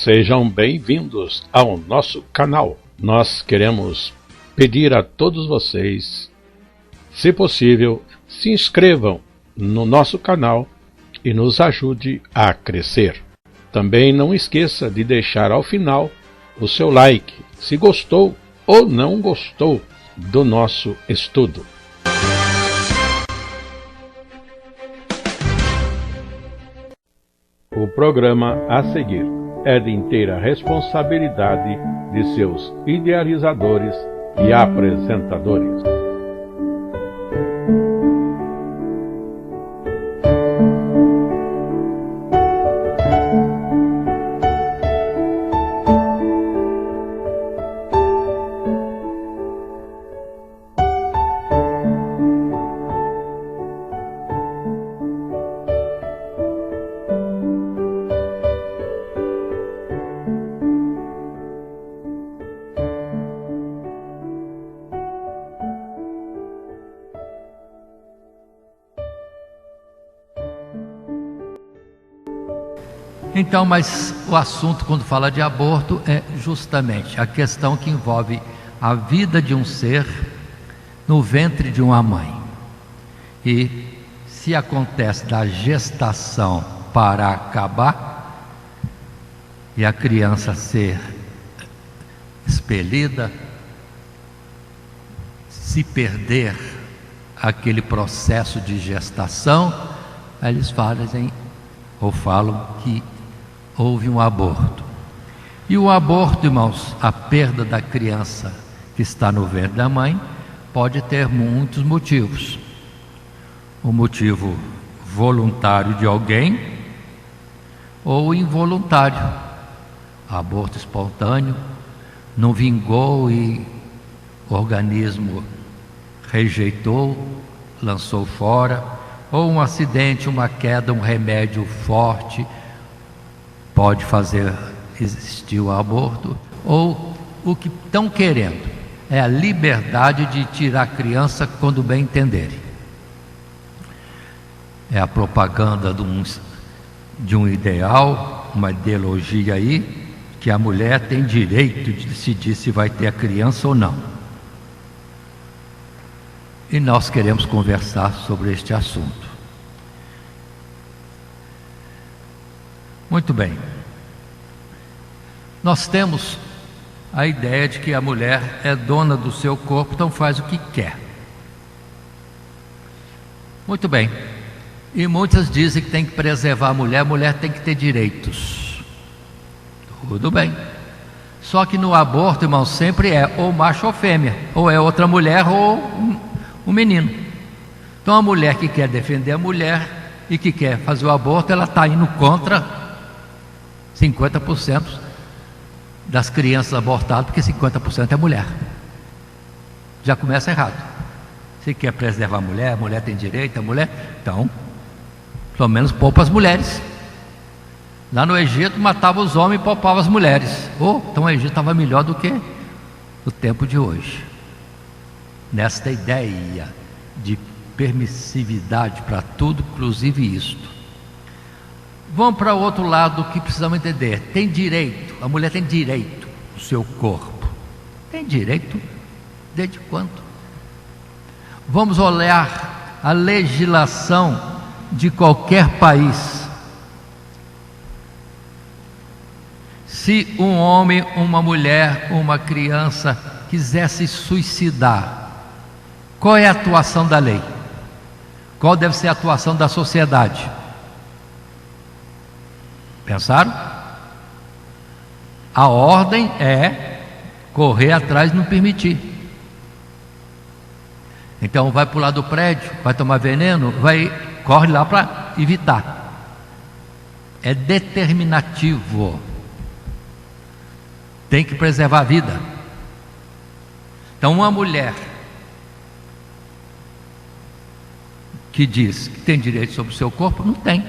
Sejam bem-vindos ao nosso canal. Nós queremos pedir a todos vocês, se possível, se inscrevam no nosso canal e nos ajude a crescer. Também não esqueça de deixar ao final o seu like, se gostou ou não gostou do nosso estudo. O programa a seguir é de inteira responsabilidade de seus idealizadores e apresentadores. Então, mas o assunto quando fala de aborto é justamente a questão que envolve a vida de um ser no ventre de uma mãe. E se acontece da gestação para acabar e a criança ser expelida, se perder aquele processo de gestação, eles falam que houve um aborto. E o aborto, irmãos, a perda da criança que está no ventre da mãe, pode ter muitos motivos. O motivo voluntário de alguém ou involuntário. Aborto espontâneo, não vingou e o organismo rejeitou, lançou fora. Ou um acidente, uma queda, um remédio forte pode fazer existir o aborto. Ou o que estão querendo é a liberdade de tirar a criança quando bem entenderem. É a propaganda de um ideal, uma ideologia aí, que a mulher tem direito de decidir se vai ter a criança ou não. E nós queremos conversar sobre este assunto. Muito bem. Nós temos a ideia de que a mulher é dona do seu corpo, então faz o que quer. Muito bem. E muitas dizem que tem que preservar a mulher tem que ter direitos. Tudo bem. Só que no aborto, irmão, sempre é ou macho ou fêmea, ou é outra mulher ou um menino. Então a mulher que quer defender a mulher e que quer fazer o aborto, ela está indo contra 50% das crianças abortadas, porque 50% é mulher. Já começa errado. Se quer preservar a mulher tem direito, a mulher, então, pelo menos poupa as mulheres. Lá no Egito matava os homens e poupava as mulheres. Então o Egito estava melhor do que o tempo de hoje. Nesta ideia de permissividade para tudo, inclusive isto. Vamos para o outro lado que precisamos entender. Tem direito, a mulher tem direito ao seu corpo. Tem direito desde quando? Vamos olhar a legislação de qualquer país. Se um homem, uma mulher, uma criança quiser se suicidar, qual é a atuação da lei? Qual deve ser a atuação da sociedade? Pensaram? A ordem é correr atrás e não permitir. Então vai pular do prédio, vai tomar veneno, corre lá para evitar. É determinativo. Tem que preservar a vida. Então uma mulher que diz que tem direito sobre o seu corpo, não tem.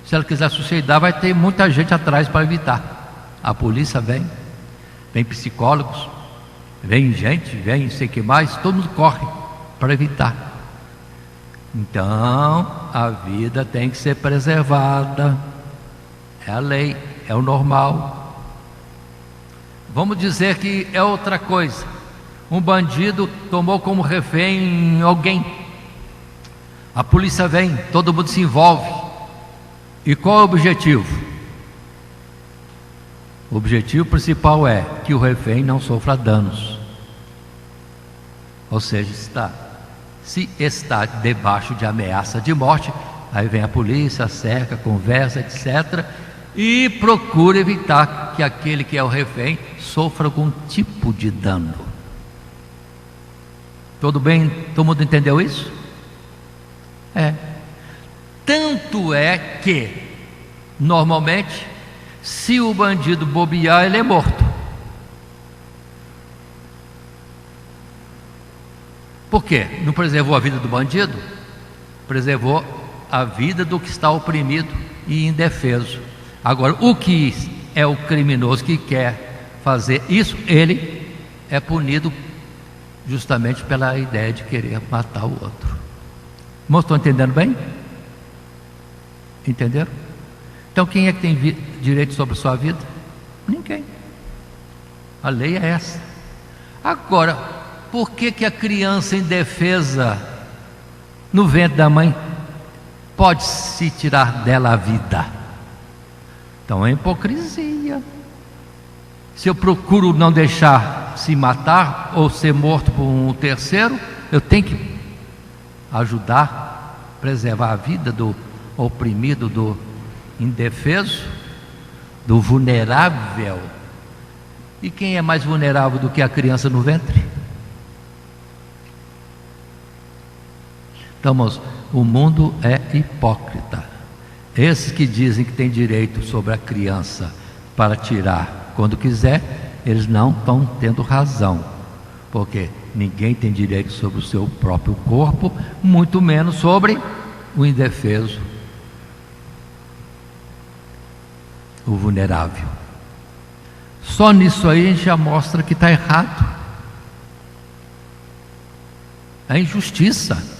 Se ela quiser suicidar, vai ter muita gente atrás para evitar. A polícia vem psicólogos, vem gente, vem sei que mais, todo mundo corre para evitar. Então, a vida tem que ser preservada. É a lei. é o normal. Vamos dizer que é outra coisa. Um bandido tomou como refém alguém. A polícia vem, todo mundo se envolve. E qual é o objetivo? O objetivo principal é que o refém não sofra danos. Ou seja, se está debaixo de ameaça de morte, aí vem a polícia, cerca, conversa, etc. E procura evitar que aquele que é o refém sofra algum tipo de dano. Tudo bem? Todo mundo entendeu isso? Tanto é que, normalmente, se o bandido bobear, ele é morto. Por quê? Não preservou a vida do bandido? Preservou a vida do que está oprimido e indefeso. Agora, o que é o criminoso que quer fazer isso, ele é punido justamente pela ideia de querer matar o outro. Irmãos, estão entendendo bem? Entenderam? Então, quem é que tem direito sobre a sua vida? Ninguém. A lei é essa. Agora, por que a criança indefesa no ventre da mãe pode se tirar dela a vida? Então é hipocrisia. Se eu procuro não deixar se matar ou ser morto por um terceiro, eu tenho que ajudar, preservar a vida do oprimido, do indefeso, do vulnerável. E quem é mais vulnerável do que a criança no ventre? Então, irmãos, o mundo é hipócrita. Esses que dizem que tem direito sobre a criança para tirar quando quiser, eles não estão tendo razão, porque ninguém tem direito sobre o seu próprio corpo, muito menos sobre o indefeso, o vulnerável. Só nisso aí a gente já mostra que está errado. É injustiça.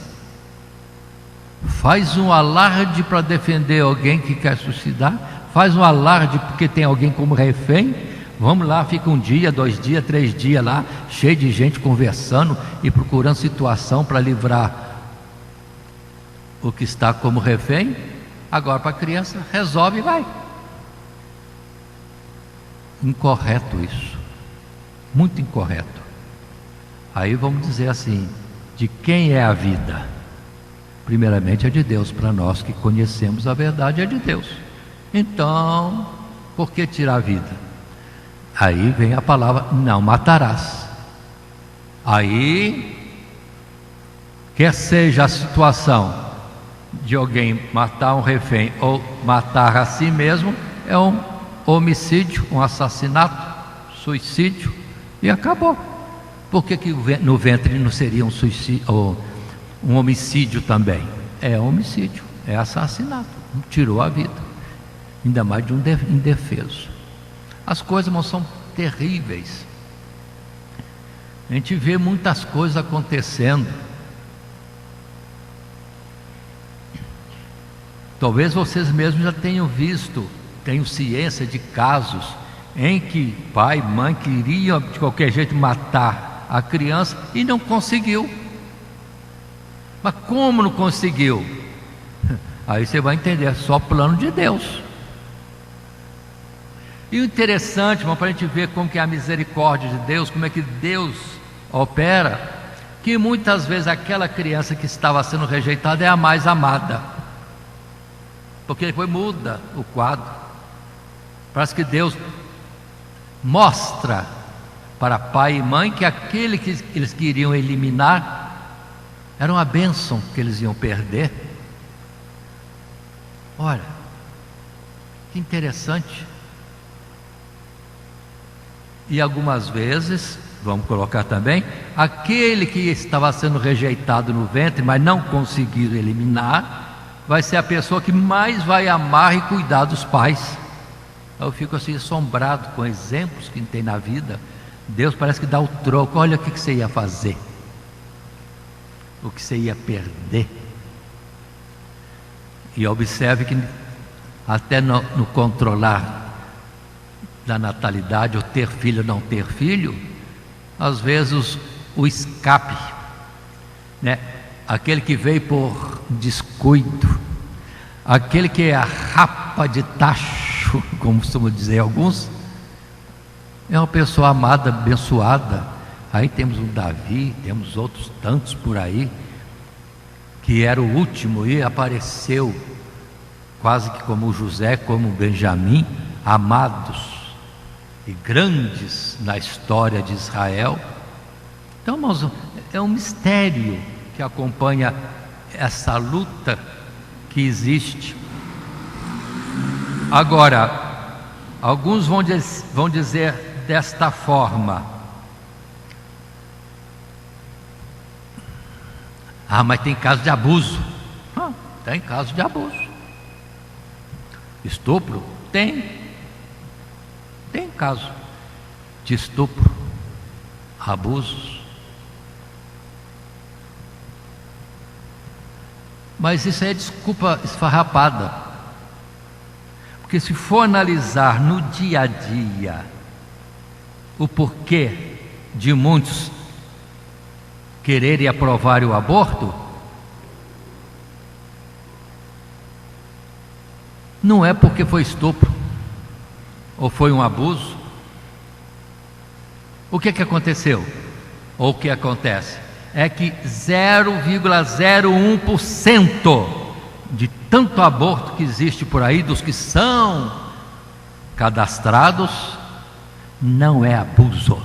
Faz um alarde para defender alguém que quer suicidar, faz um alarde porque tem alguém como refém. Vamos lá, fica um dia, 2 dias, 3 dias lá, cheio de gente conversando e procurando situação para livrar o que está como refém. Agora para a criança, resolve e vai. Incorreto isso, muito incorreto. Aí vamos dizer assim, de quem é a vida? Primeiramente é de Deus, para nós que conhecemos a verdade é de Deus. Então, por que tirar a vida? Aí vem a palavra, não matarás. Aí, quer seja a situação de alguém matar um refém ou matar a si mesmo, é um homicídio, um assassinato, suicídio, e acabou. Por que no ventre não seria um suicídio ou um homicídio também? É homicídio, é assassinato, tirou a vida, ainda mais de um indefeso. As coisas, irmãos, são terríveis. A gente vê muitas coisas acontecendo. Talvez vocês mesmos já tenham visto, tenham ciência de casos em que pai e mãe queriam de qualquer jeito matar a criança e não conseguiu. Mas como não conseguiu? Aí você vai entender, é só plano de Deus. E o interessante, irmão, para a gente ver como que é a misericórdia de Deus, como é que Deus opera, que muitas vezes aquela criança que estava sendo rejeitada é a mais amada, porque depois muda o quadro. Parece que Deus mostra para pai e mãe que aquele que eles queriam eliminar era uma bênção que eles iam perder. Olha, que interessante. E algumas vezes, vamos colocar também, aquele que estava sendo rejeitado no ventre, mas não conseguiu eliminar, vai ser a pessoa que mais vai amar e cuidar dos pais. Eu fico assim assombrado com exemplos que tem na vida. Deus parece que dá o troco. Olha o que você ia fazer, o que você ia perder. E observe que até no controlar da natalidade, ou ter filho ou não ter filho, às vezes o escape, né? Aquele que veio por descuido, aquele que é a rapa de tacho, como costumam dizer alguns, é uma pessoa amada, abençoada. Aí temos o Davi, temos outros tantos por aí, que era o último e apareceu quase que como José, como Benjamim, amados e grandes na história de Israel. Então, irmãos, é um mistério que acompanha essa luta que existe. Agora, alguns vão dizer desta forma: ah, mas tem caso de abuso. Tem caso de abuso. Estupro? Tem caso de estupro, abusos. Mas isso é desculpa esfarrapada, porque se for analisar no dia a dia o porquê de muitos quererem aprovar o aborto, não é porque foi estupro ou foi um abuso. O que aconteceu? Ou o que acontece? É que 0,01% de tanto aborto que existe por aí, dos que são cadastrados, não é abuso.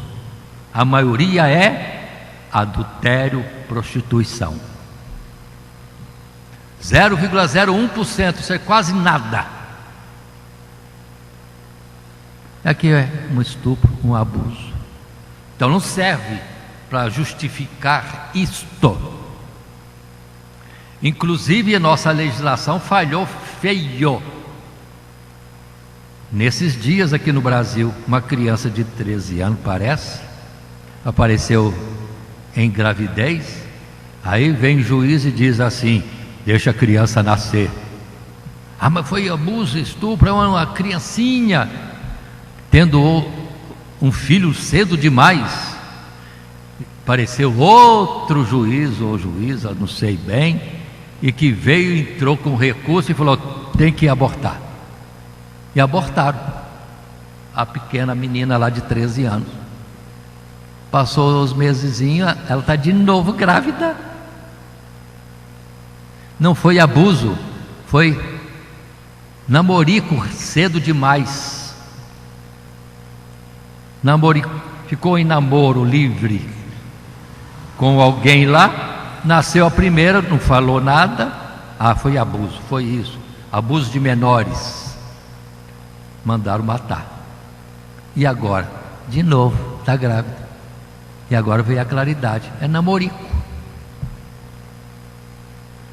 A maioria é adultério, prostituição. 0,01%, isso é quase nada. Aqui é um estupro, um abuso. Então não serve para justificar isto. Inclusive a nossa legislação falhou feio. Nesses dias aqui no Brasil, uma criança de 13 anos, apareceu em gravidez. Aí vem o juiz e diz assim: deixa a criança nascer. Ah, mas foi abuso, estupro, é uma criancinha tendo um filho cedo demais. Apareceu outro juiz ou juíza, não sei bem, e que veio, entrou com recurso e falou: tem que abortar. E abortaram a pequena menina lá de 13 anos. Passou os mesezinhos, ela está de novo grávida. Não foi abuso, foi namorico cedo demais. Ficou em namoro livre com alguém lá, nasceu a primeira, não falou nada. Ah, foi abuso, foi isso, abuso de menores. Mandaram matar. E agora, de novo, está grávida. E agora veio a claridade, é namorico.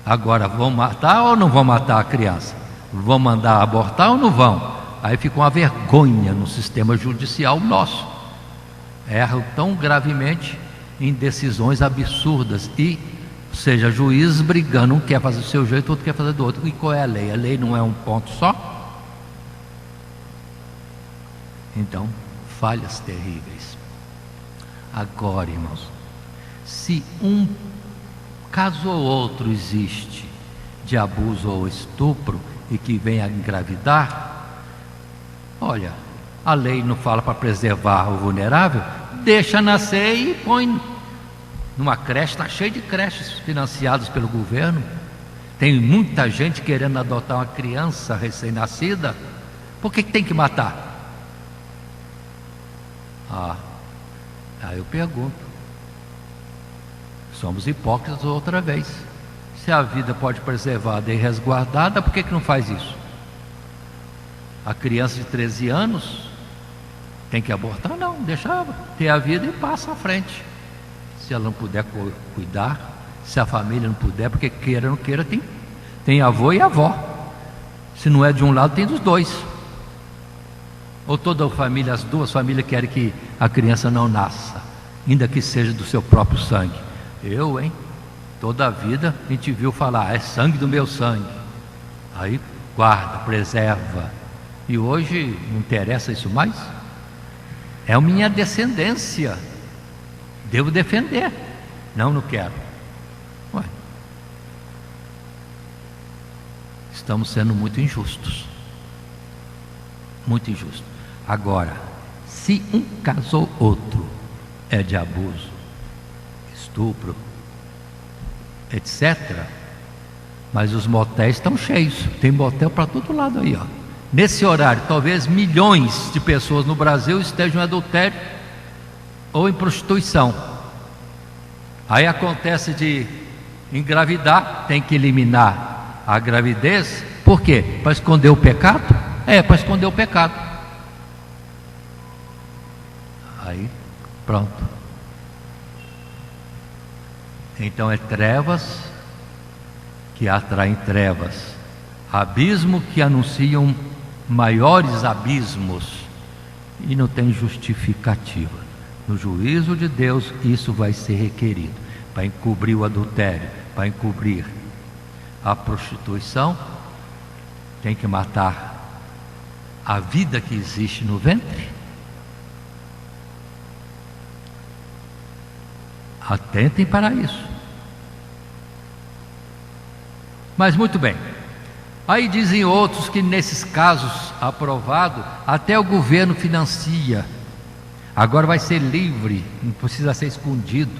Agora vão matar ou não vão matar a criança? Vão mandar abortar ou não vão? Aí fica uma vergonha no sistema judicial nosso. Erram tão gravemente em decisões absurdas. E, seja, juiz brigando, um quer fazer do seu jeito, outro quer fazer do outro. E qual é a lei? A lei não é um ponto só? Então, falhas terríveis. Agora, irmãos, se um caso ou outro existe de abuso ou estupro e que venha a engravidar, olha, a lei não fala para preservar o vulnerável, deixa nascer e põe numa creche. Está cheio de creches financiadas pelo governo. Tem muita gente querendo adotar uma criança recém-nascida. Por que tem que matar? Aí eu pergunto, somos hipócritas outra vez. Se a vida pode preservada e resguardada, por que não faz isso? A criança de 13 anos tem que abortar? Não, deixa ter a vida e passa à frente. Se ela não puder cuidar, se a família não puder, porque queira ou não queira, tem avô e avó. Se não é de um lado, tem dos dois. Ou toda a família, as duas famílias querem que a criança não nasça, ainda que seja do seu próprio sangue. Toda a vida a gente viu falar: é sangue do meu sangue. Aí guarda, preserva. E hoje não interessa isso mais? é a minha descendência, devo defender. Não quero. Ué, estamos sendo muito injustos. Muito injusto. Agora, se um caso ou outro é de abuso, estupro, etc., mas os motéis estão cheios. Tem motel para todo lado aí, ó. Nesse horário, talvez milhões de pessoas no Brasil estejam em adultério ou em prostituição. Aí acontece de engravidar, tem que eliminar a gravidez. Por quê? Para esconder o pecado? Para esconder o pecado. Aí, pronto. Então é trevas que atraem trevas, abismo que anunciam maiores abismos, e não tem justificativa. No juízo de Deus isso vai ser requerido, para encobrir o adultério, para encobrir a prostituição. Tem que matar a vida que existe no ventre. Atentem para isso. Mas muito bem, aí dizem outros que nesses casos aprovados, até o governo financia. Agora vai ser livre, não precisa ser escondido,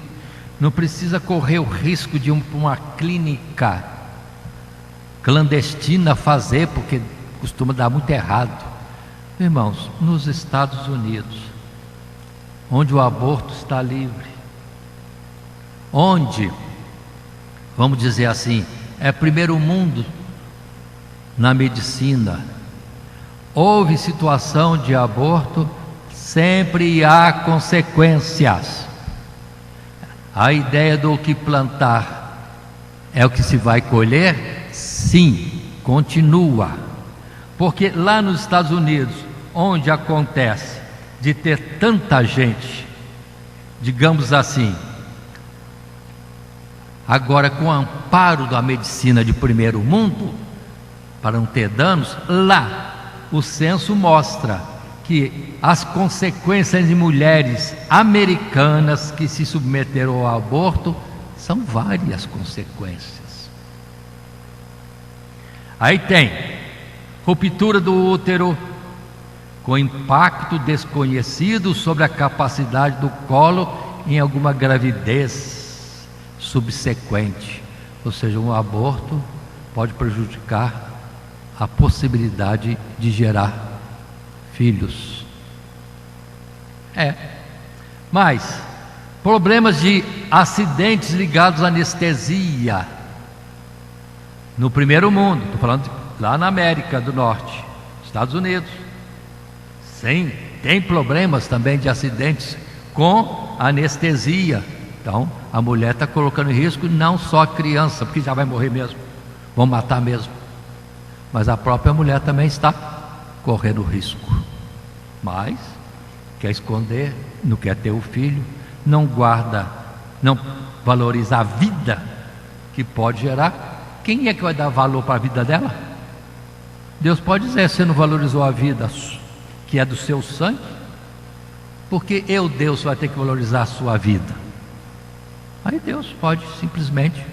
não precisa correr o risco de uma clínica clandestina fazer, porque costuma dar muito errado. Irmãos, nos Estados Unidos, onde o aborto está livre, onde, vamos dizer assim, é primeiro mundo na medicina, houve situação de aborto, sempre há consequências. A ideia do que plantar é o que se vai colher? Sim, continua. Porque lá nos Estados Unidos, onde acontece de ter tanta gente, digamos assim, agora com o amparo da medicina de primeiro mundo, para não ter danos, lá o censo mostra que as consequências de mulheres americanas que se submeteram ao aborto são várias consequências. Aí tem ruptura do útero com impacto desconhecido sobre a capacidade do colo em alguma gravidez subsequente, ou seja, um aborto pode prejudicar a possibilidade de gerar filhos. Mas problemas de acidentes ligados à anestesia no primeiro mundo, estou falando lá na América do Norte, Estados Unidos, sim, tem problemas também de acidentes com anestesia. Então a mulher está colocando em risco não só a criança, porque já vai morrer mesmo, vão matar mesmo, mas a própria mulher também está correndo risco. Mas quer esconder, não quer ter o filho, não guarda, não valoriza a vida que pode gerar. Quem é que vai dar valor para a vida dela? Deus pode dizer: você não valorizou a vida que é do seu sangue, porque Deus vai ter que valorizar a sua vida. Aí Deus pode simplesmente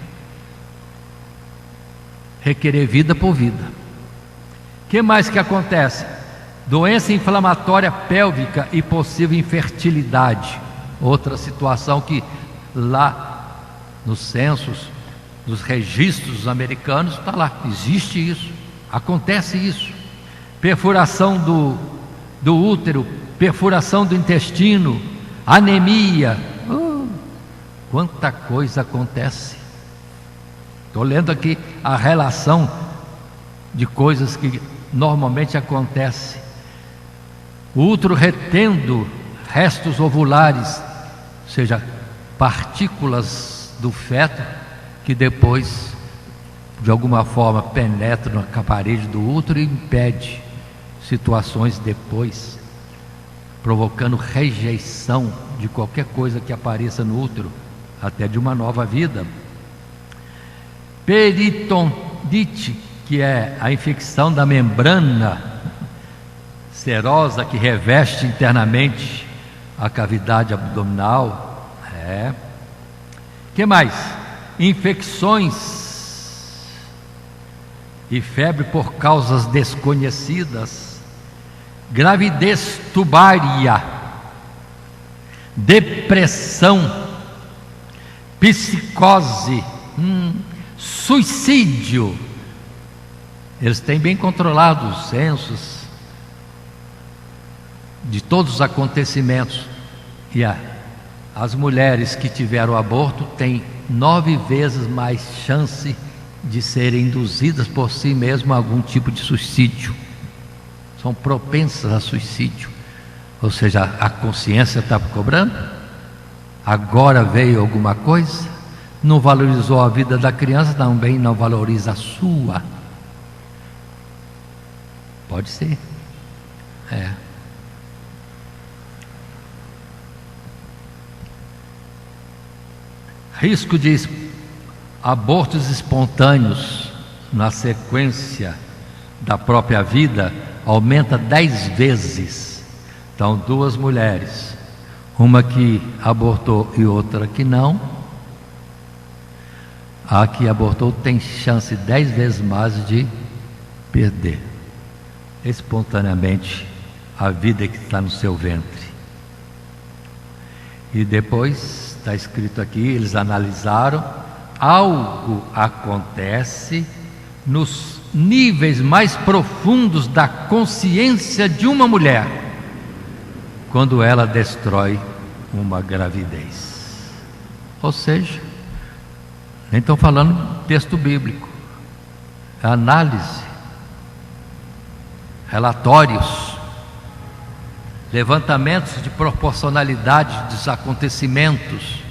requerer vida por vida. O que mais que acontece? Doença inflamatória pélvica e possível infertilidade. Outra situação que lá nos censos, nos registros americanos, está lá, existe isso, acontece isso. Perfuração do útero, perfuração do intestino, anemia, quanta coisa acontece. Estou lendo aqui a relação de coisas que normalmente acontecem. O útero retendo restos ovulares, ou seja, partículas do feto que depois de alguma forma penetram na parede do útero e impede situações depois, provocando rejeição de qualquer coisa que apareça no útero, até de uma nova vida. Peritondite, que é a infecção da membrana serosa que reveste internamente a cavidade abdominal. Que mais? Infecções e febre por causas desconhecidas, gravidez tubária, depressão, psicose, suicídio. Eles têm bem controlado os censos de todos os acontecimentos. E as mulheres que tiveram aborto têm 9 vezes mais chance de serem induzidas por si mesmas a algum tipo de suicídio. São propensas a suicídio. Ou seja, a consciência está cobrando. Agora veio alguma coisa, não valorizou a vida da criança, também não valoriza a sua. Pode ser. Risco de abortos espontâneos na sequência da própria vida aumenta 10 vezes. Então, 2 mulheres, uma que abortou e outra que não, a que abortou tem chance 10 vezes mais de perder espontaneamente a vida que está no seu ventre. E depois está escrito aqui, eles analisaram, algo acontece nos níveis mais profundos da consciência de uma mulher quando ela destrói uma gravidez. Ou seja, nem estou falando texto bíblico, é análise, relatórios, levantamentos de proporcionalidade dos acontecimentos.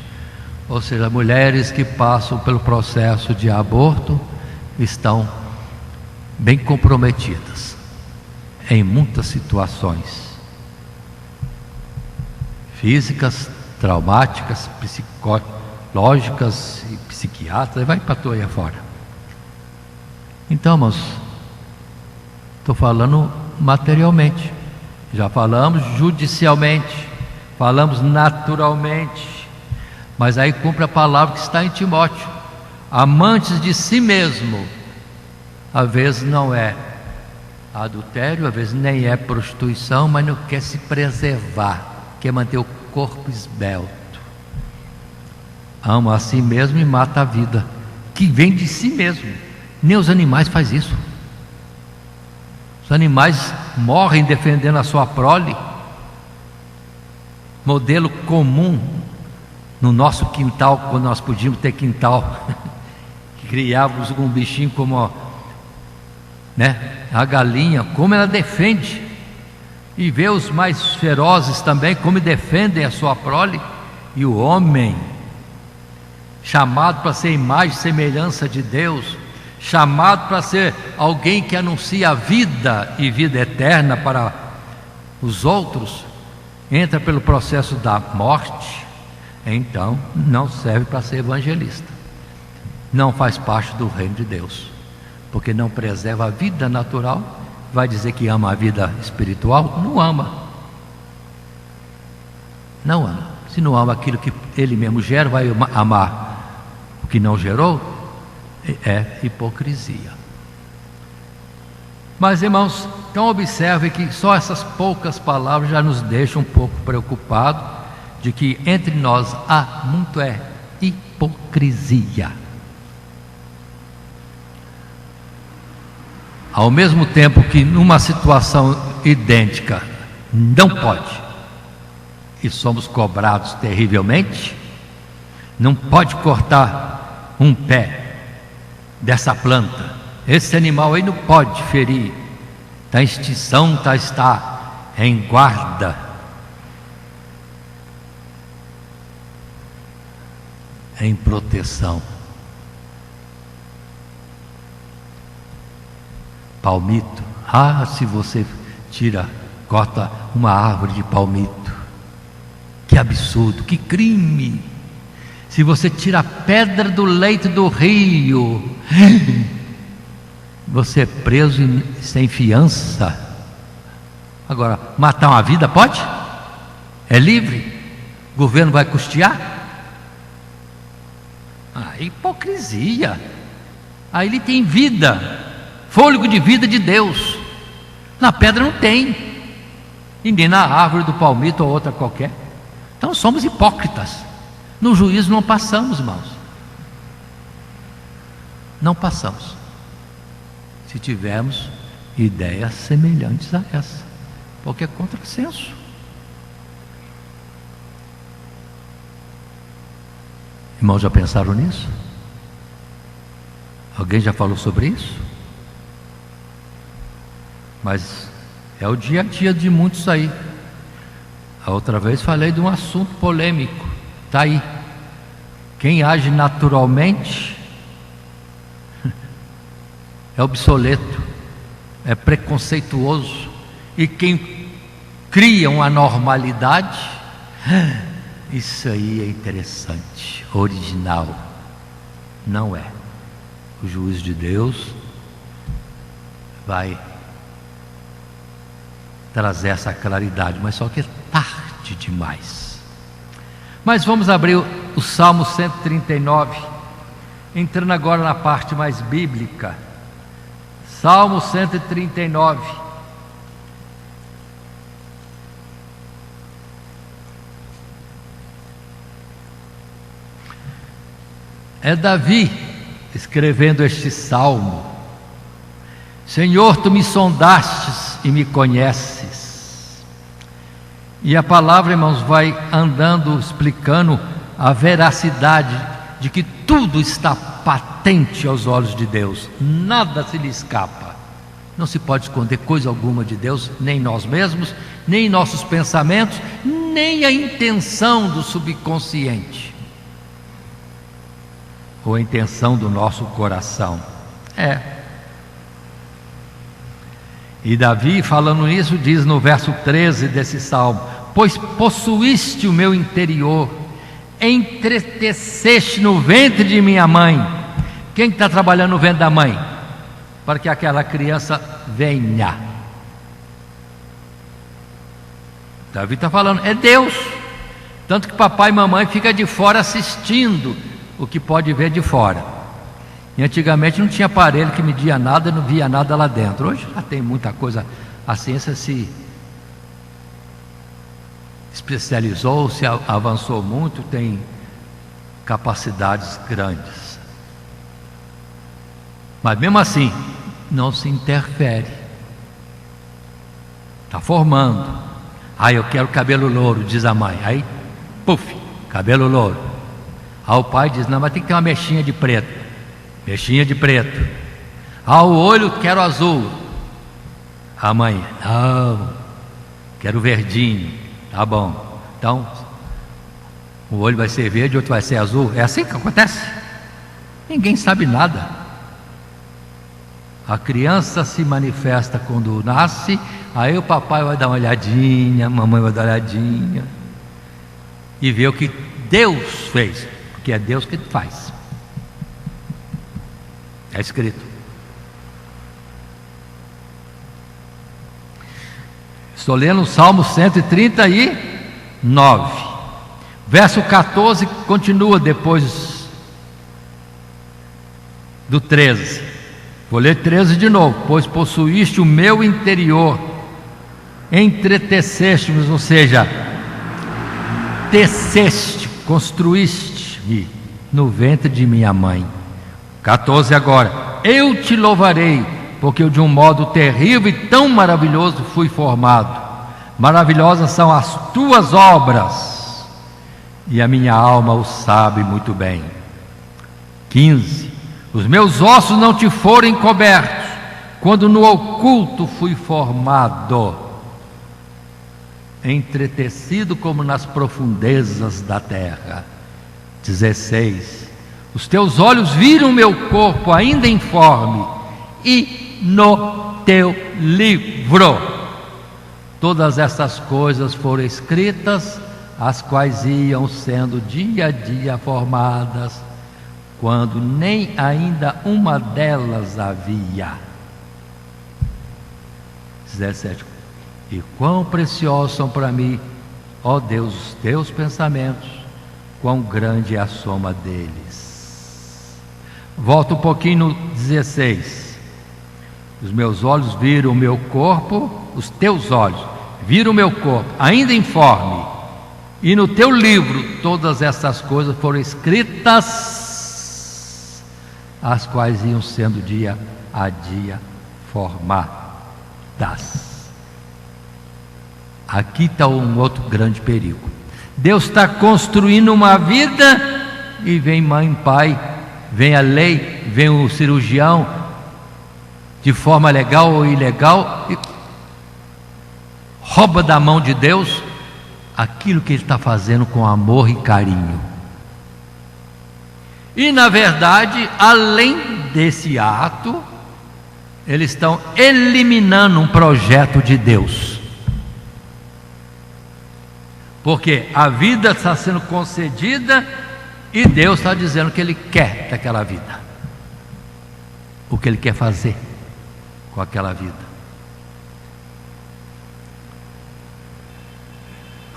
Ou seja, mulheres que passam pelo processo de aborto estão bem comprometidas em muitas situações físicas, traumáticas, psicológicas e psiquiátricas. Vai para a tua aí afora. Então, irmãos, estou falando materialmente, já falamos judicialmente, falamos naturalmente, mas aí cumpre a palavra que está em Timóteo: amantes de si mesmo. Às vezes não é adultério, às vezes nem é prostituição, mas não quer se preservar, quer manter o corpo esbelto. Ama a si mesmo e mata a vida que vem de si mesmo. Nem os animais fazem isso. Os animais morrem defendendo a sua prole. Modelo comum no nosso quintal, quando nós podíamos ter quintal, criávamos um bichinho como a galinha, como ela defende, e vê os mais ferozes também como defendem a sua prole. E o homem, chamado para ser imagem e semelhança de Deus, chamado para ser alguém que anuncia a vida e vida eterna para os outros, entra pelo processo da morte, então não serve para ser evangelista, não faz parte do reino de Deus, porque não preserva a vida natural. Vai dizer que ama a vida espiritual? Não ama. Não ama. Se não ama aquilo que ele mesmo gera, vai amar o que não gerou? É hipocrisia. Mas, irmãos, então observe que só essas poucas palavras já nos deixam um pouco preocupados de que entre nós há muito hipocrisia. Ao mesmo tempo que numa situação idêntica não pode, e somos cobrados terrivelmente, não pode cortar um pé dessa planta, esse animal aí não pode ferir, está em extinção, está em guarda. Em proteção. Palmito. Se você corta uma árvore de palmito, que absurdo, que crime. Se você tira a pedra do leito do rio, você é preso sem fiança. Agora, matar uma vida pode? É livre? O governo vai custear? Hipocrisia. Aí ele tem vida, fôlego de vida de Deus. Na pedra não tem, e nem na árvore do palmito ou outra qualquer. Então somos hipócritas. No juízo não passamos, irmãos. Não passamos, se tivermos ideias semelhantes a essa, porque é contrassenso. Irmãos, já pensaram nisso? Alguém já falou sobre isso? Mas é o dia a dia de muitos aí. A outra vez falei de um assunto polêmico. Está aí. Quem age naturalmente é obsoleto, é preconceituoso. E quem cria uma normalidade, isso aí é interessante, original. Não é. O juízo de Deus vai trazer essa claridade, mas só que é tarde demais. Mas vamos abrir o Salmo 139, entrando agora na parte mais bíblica. Salmo 139. É Davi escrevendo este salmo. Senhor, tu me sondastes e me conheces. E a palavra, irmãos, vai andando, explicando a veracidade de que tudo está patente aos olhos de Deus, nada se lhe escapa. Não se pode esconder coisa alguma de Deus, nem nós mesmos, nem nossos pensamentos, nem a intenção do subconsciente, ou a intenção do nosso coração. E Davi, falando nisso, diz no verso 13 desse salmo: pois possuíste o meu interior, entreteceste no ventre de minha mãe. Quem está trabalhando no ventre da mãe? Para que aquela criança venha. Davi está falando, é Deus. Tanto que papai e mamãe ficam de fora assistindo o que pode ver de fora. E antigamente não tinha aparelho que media nada, não via nada lá dentro. Hoje já tem muita coisa, a ciência se especializou, se avançou muito, tem capacidades grandes. Mas mesmo assim, não se interfere. Está formando. Eu quero cabelo louro, diz a mãe. Aí, puf, cabelo louro. Aí o pai diz, não, mas tem que ter uma mechinha de preto. Mechinha de preto. O olho, quero azul. A mãe, não, quero verdinho. Tá bom. Então, o olho vai ser verde, o outro vai ser azul. É assim que acontece? Ninguém sabe nada. A criança se manifesta quando nasce, aí o papai vai dar uma olhadinha, a mamãe vai dar uma olhadinha e ver o que Deus fez, porque é Deus que faz. É escrito. Estou lendo o Salmo 139, verso 14, continua depois do 13. Vou ler 13 de novo. Pois possuíste o meu interior, entreteceste-me, ou seja, teceste, construíste-me no ventre de minha mãe. 14 agora. Eu te louvarei, porque eu de um modo terrível e tão maravilhoso fui formado. Maravilhosas são as tuas obras, e a minha alma o sabe muito bem. 15. Os meus ossos não te foram encobertos, quando no oculto fui formado, entretecido como nas profundezas da terra. 16. Os teus olhos viram meu corpo ainda informe, e no teu livro todas essas coisas foram escritas, as quais iam sendo dia a dia formadas, quando nem ainda uma delas havia. 17. E quão preciosos são para mim, ó Deus, os teus pensamentos, quão grande é a soma deles. Volta um pouquinho no 16. Os meus olhos viram o meu corpo, os teus olhos viram o meu corpo, ainda informe, e no teu livro todas essas coisas foram escritas, as quais iam sendo dia a dia formadas. Aqui está um outro grande perigo. Deus está construindo uma vida e vem mãe e pai, vem a lei, vem o cirurgião, de forma legal ou ilegal, e rouba da mão de Deus aquilo que Ele está fazendo com amor e carinho. E na verdade, além desse ato, eles estão eliminando um projeto de Deus. Porque a vida está sendo concedida e Deus está dizendo que Ele quer daquela vida, o que Ele quer fazer com aquela vida.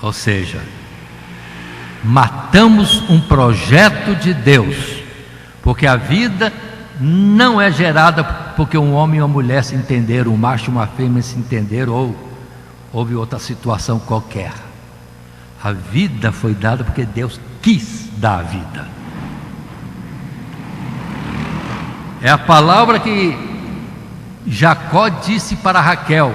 Ou seja, matamos um projeto de Deus, porque a vida não é gerada porque um homem e uma mulher se entenderam, um macho e uma fêmea se entenderam, ou houve outra situação qualquer. A vida foi dada porque Deus quis dar a vida. É a palavra que Jacó disse para Raquel.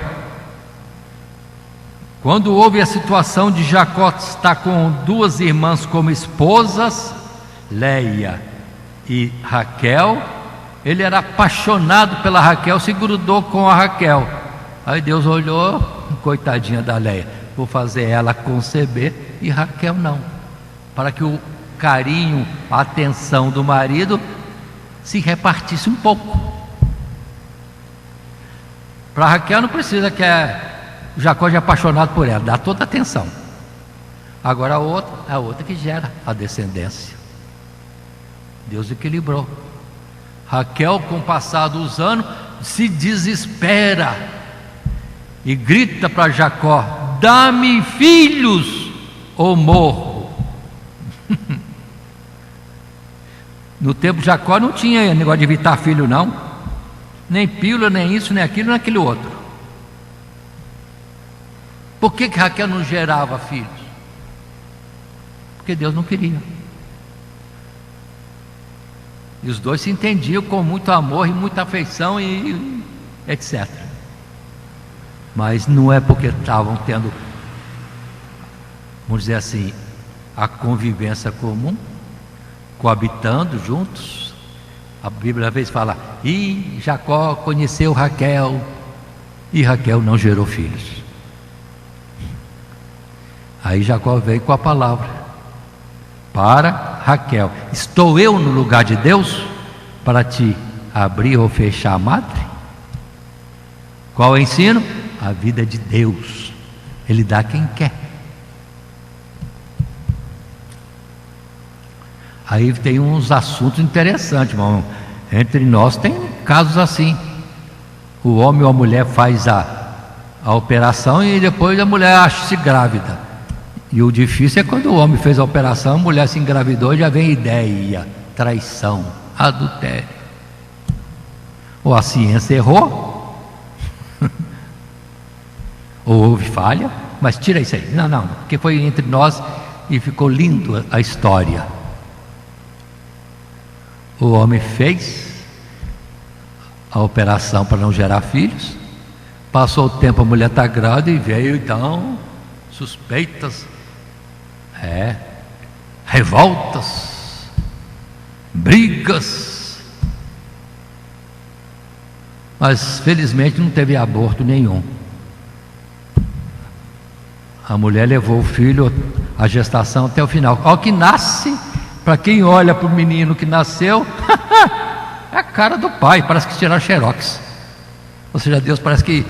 Quando houve a situação de Jacó estar com duas irmãs como esposas, Leia e Raquel, ele era apaixonado pela Raquel, se grudou com a Raquel. Aí Deus olhou, coitadinha da Leia, vou fazer ela conceber e Raquel não, para que o carinho, a atenção do marido se repartisse um pouco. Para Raquel não precisa que o Jacó já é apaixonado por ela, dá toda a atenção. Agora a outra que gera a descendência. Deus equilibrou. Raquel, com o passar dos anos, se desespera e grita para Jacó: dá-me filhos ou morro. No tempo de Jacó não tinha negócio de evitar filho não, nem pílula, nem isso, nem aquilo, nem aquele outro. Por que Raquel não gerava filhos? Porque Deus não queria. E os dois se entendiam com muito amor e muita afeição e etc. Mas não é porque estavam tendo, vamos dizer assim, a convivência comum, coabitando juntos. A Bíblia às vezes fala: e Jacó conheceu Raquel, e Raquel não gerou filhos. Aí Jacó veio com a palavra para Raquel: estou eu no lugar de Deus para te abrir ou fechar a madre? Qual é o ensino? A vida é de Deus, Ele dá quem quer. Aí tem uns assuntos interessantes, irmão. Entre nós tem casos assim: o homem ou a mulher faz a operação e depois a mulher acha-se grávida. E o difícil é quando o homem fez a operação, a mulher se engravidou e já vem ideia, traição, adultério. Ou a ciência errou, ou houve falha, mas tira isso aí. Não, porque foi entre nós e ficou lindo a história. O homem fez a operação para não gerar filhos, passou o tempo, a mulher está grávida e veio então suspeitas, revoltas, brigas, mas felizmente não teve aborto nenhum. A mulher levou o filho, a gestação até o final. Ao que nasce, para quem olha para o menino que nasceu, é a cara do pai, parece que tiraram xerox. Ou seja, Deus parece que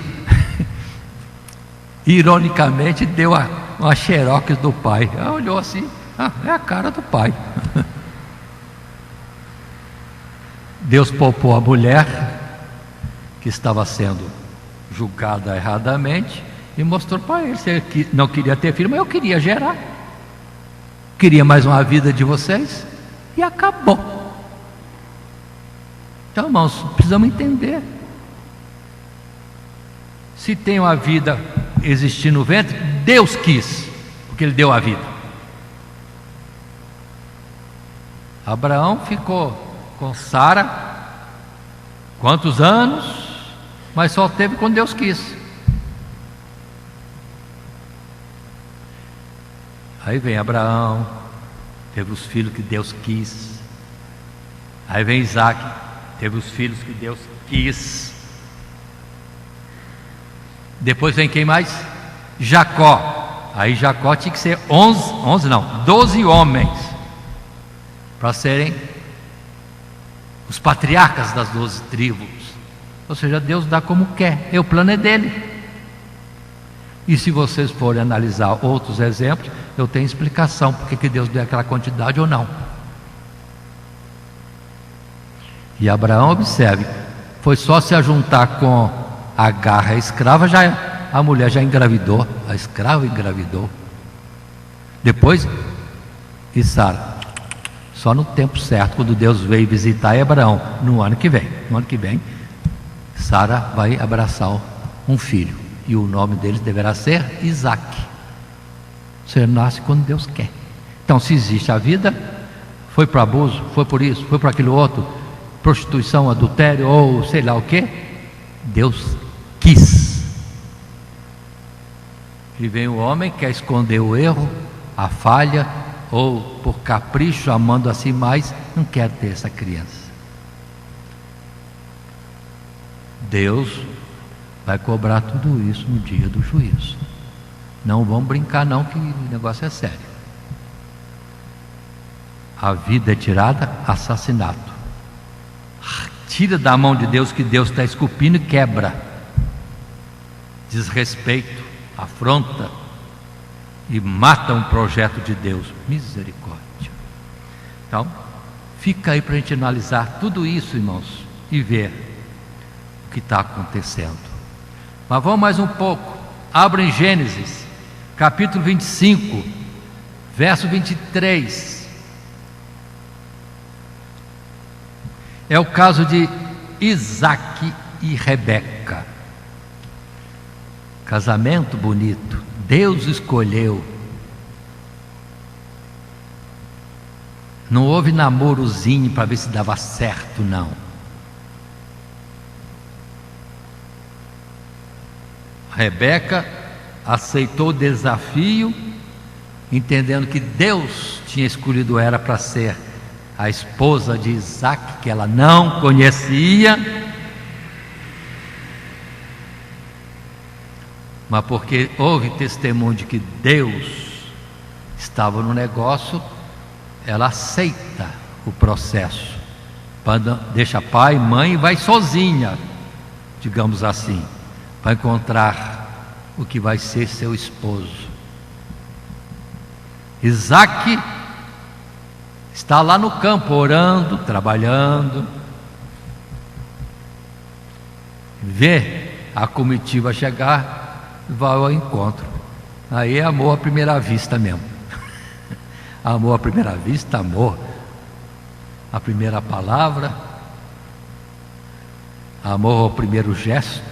ironicamente deu uma xerox do pai. Ela olhou assim: é a cara do pai. Deus poupou a mulher que estava sendo julgada erradamente e mostrou para ele. Você não queria ter filho, mas eu queria gerar. Queria mais uma vida de vocês e acabou. Então, irmãos, precisamos entender. Se tem uma vida existindo no ventre, Deus quis, porque Ele deu a vida. Abraão ficou com Sara quantos anos, mas só teve quando Deus quis. Aí vem Abraão, teve os filhos que Deus quis. Aí vem Isaac, teve os filhos que Deus quis. Depois vem quem mais? Jacó. Aí Jacó tinha que ser 12 homens para serem os patriarcas das 12 tribos. Ou seja, Deus dá como quer, o plano é dele. E se vocês forem analisar outros exemplos, eu tenho explicação porque que Deus deu aquela quantidade ou não. E Abraão, observe, foi só se ajuntar com Agar, a escrava, a mulher já engravidou, a escrava engravidou. Depois, e Sara, só no tempo certo, quando Deus veio visitar Abraão, no ano que vem, Sara vai abraçar um filho, e o nome dele deverá ser Isaac. Você nasce quando Deus quer. Então, se existe a vida, foi para abuso, foi por isso, foi para aquilo outro, prostituição, adultério, ou sei lá o que, Deus quis. E vem o homem que quer esconder o erro, a falha, ou por capricho, amando assim mais, não quer ter essa criança. Deus vai cobrar tudo isso no dia do juízo. Não vamos brincar não, que o negócio é sério. A vida é tirada, assassinato. Tira da mão de Deus, que Deus está esculpindo, e quebra. Desrespeito, afronta e mata um projeto de Deus. Misericórdia. Então, fica aí para a gente analisar tudo isso, irmãos, e ver o que está acontecendo. Mas vamos mais um pouco. Abra em Gênesis, capítulo 25, verso 23. É o caso de Isaac e Rebeca. Casamento bonito, Deus escolheu. Não houve namorozinho para ver se dava certo, não. Rebeca aceitou o desafio, entendendo que Deus tinha escolhido ela para ser a esposa de Isaac, que ela não conhecia, mas porque houve testemunho de que Deus estava no negócio, ela aceita o processo, deixa pai, mãe e vai sozinha, digamos assim, para encontrar o que vai ser seu esposo. Isaac está lá no campo, orando, trabalhando, vê a comitiva chegar, vai ao encontro. Aí é amor à primeira vista mesmo. Amor à primeira vista, amor à primeira palavra, amor ao primeiro gesto.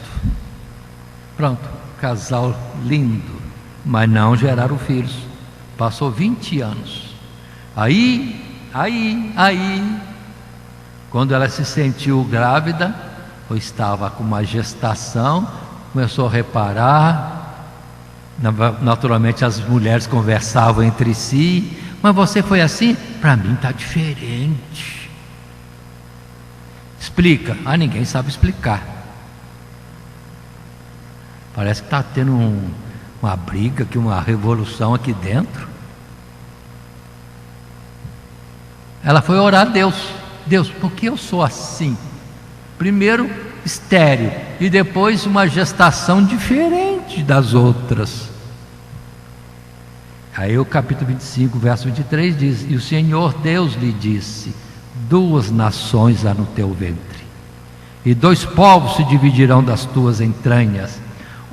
Pronto, casal lindo, mas não geraram filhos. Passou 20 anos. Aí, quando ela se sentiu grávida, ou estava com uma gestação, começou a reparar. Naturalmente as mulheres conversavam entre si. Mas você foi assim? Para mim está diferente. Explica. Ninguém sabe explicar. Parece que está tendo uma briga, uma revolução aqui dentro. Ela foi orar a Deus. Deus, por que eu sou assim? Primeiro estéril e depois uma gestação diferente das outras. Aí o capítulo 25, verso 23 diz: e o Senhor Deus lhe disse: 2 nações há no teu ventre, e 2 povos se dividirão das tuas entranhas.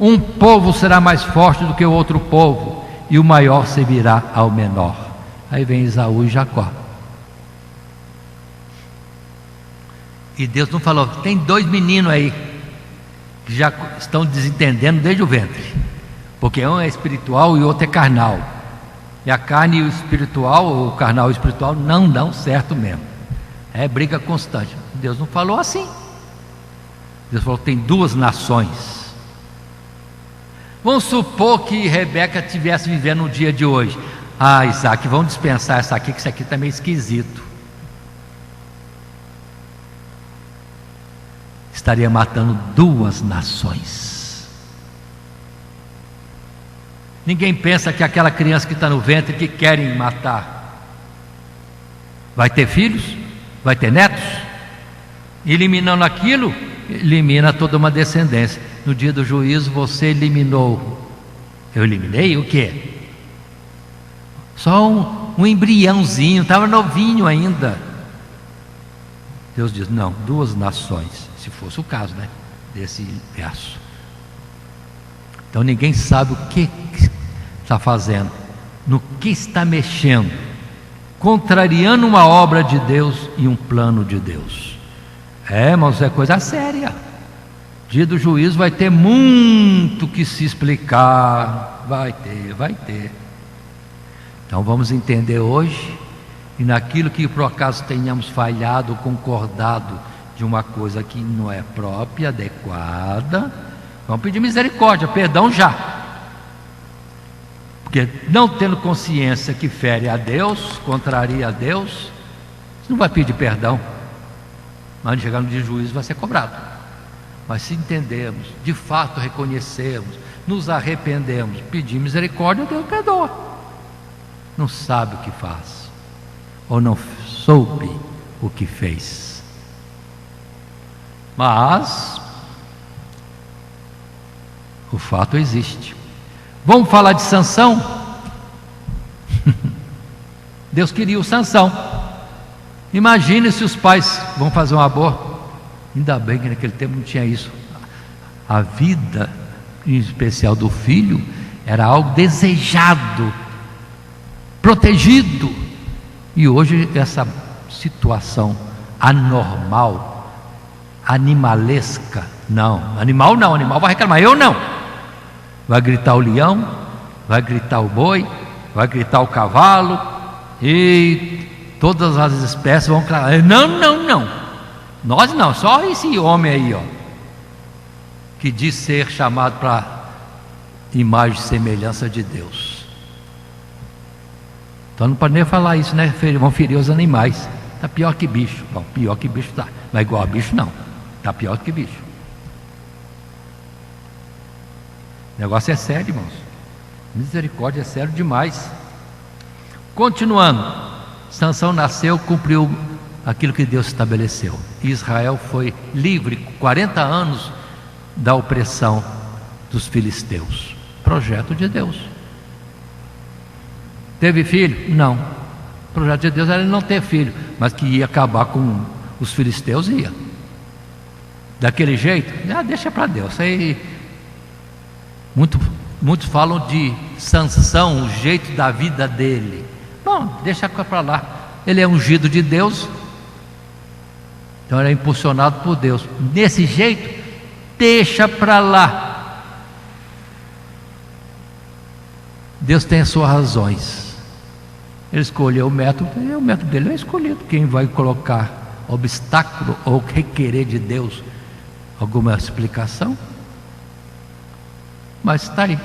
Um povo será mais forte do que o outro povo, e o maior servirá ao menor. Aí vem Esaú e Jacó. E Deus não falou, tem 2 meninos aí que já estão desentendendo desde o ventre, porque um é espiritual e o outro é carnal, e a carne e o espiritual, o carnal e o espiritual não dão certo mesmo, é briga constante. Deus não falou assim. Deus falou, tem 2 nações. Vamos supor que Rebeca estivesse vivendo no dia de hoje. Ah, Isaac, vamos dispensar essa aqui, que isso aqui está meio esquisito. Estaria matando 2 nações. Ninguém pensa que aquela criança que está no ventre que querem matar vai ter filhos, vai ter netos. Eliminando aquilo, elimina toda uma descendência. No dia do juízo você eliminou. Eu eliminei o quê? Só um embriãozinho, estava novinho ainda. Deus diz, não, 2 nações. Se fosse o caso, né, desse verso. Então ninguém sabe o que está fazendo, no que está mexendo, contrariando uma obra de Deus e um plano de Deus. Mas é coisa séria. Dia do juízo vai ter muito que se explicar. Vai ter. Então vamos entender hoje, e naquilo que por acaso tenhamos falhado, concordado de uma coisa que não é própria, adequada, vamos pedir misericórdia, perdão já. Porque não tendo consciência que fere a Deus, contraria a Deus, você não vai pedir perdão. Mas quando chegar no dia do juízo vai ser cobrado. Mas se entendermos, de fato reconhecemos, nos arrependemos, pedir misericórdia, Deus perdoa. Não sabe o que faz, ou não soube o que fez. Mas o fato existe. Vamos falar de Sansão? Deus queria o Sansão. Imagine se os pais vão fazer um aborto. Ainda bem que naquele tempo não tinha isso. A vida, em especial do filho, era algo desejado, protegido. E hoje essa situação anormal, animalesca, animal vai reclamar, eu não. Vai gritar o leão, vai gritar o boi, vai gritar o cavalo, e todas as espécies vão clamar, não, nós não, só esse homem aí, que diz ser chamado para imagem e semelhança de Deus. Então não pode nem falar isso, né? Vão ferir os animais, está pior que bicho. Bom, pior que bicho tá, mas igual a bicho não. Está pior do que bicho. O negócio é sério, irmãos. Misericórdia é sério demais. Continuando, Sansão nasceu, cumpriu aquilo que Deus estabeleceu. Israel foi livre 40 anos da opressão dos filisteus. Projeto de Deus. Teve filho? Não. O projeto de Deus era ele não ter filho, mas que ia acabar com os filisteus, ia. Daquele jeito, deixa para Deus. Aí, muitos falam de Sansão, o jeito da vida dele. Bom, deixa para lá. Ele é ungido de Deus, então ele é impulsionado por Deus. Desse jeito, deixa para lá. Deus tem as suas razões. Ele escolheu o método, e o método dele é escolhido. Quem vai colocar obstáculo ou requerer de Deus alguma explicação? Mas está aí.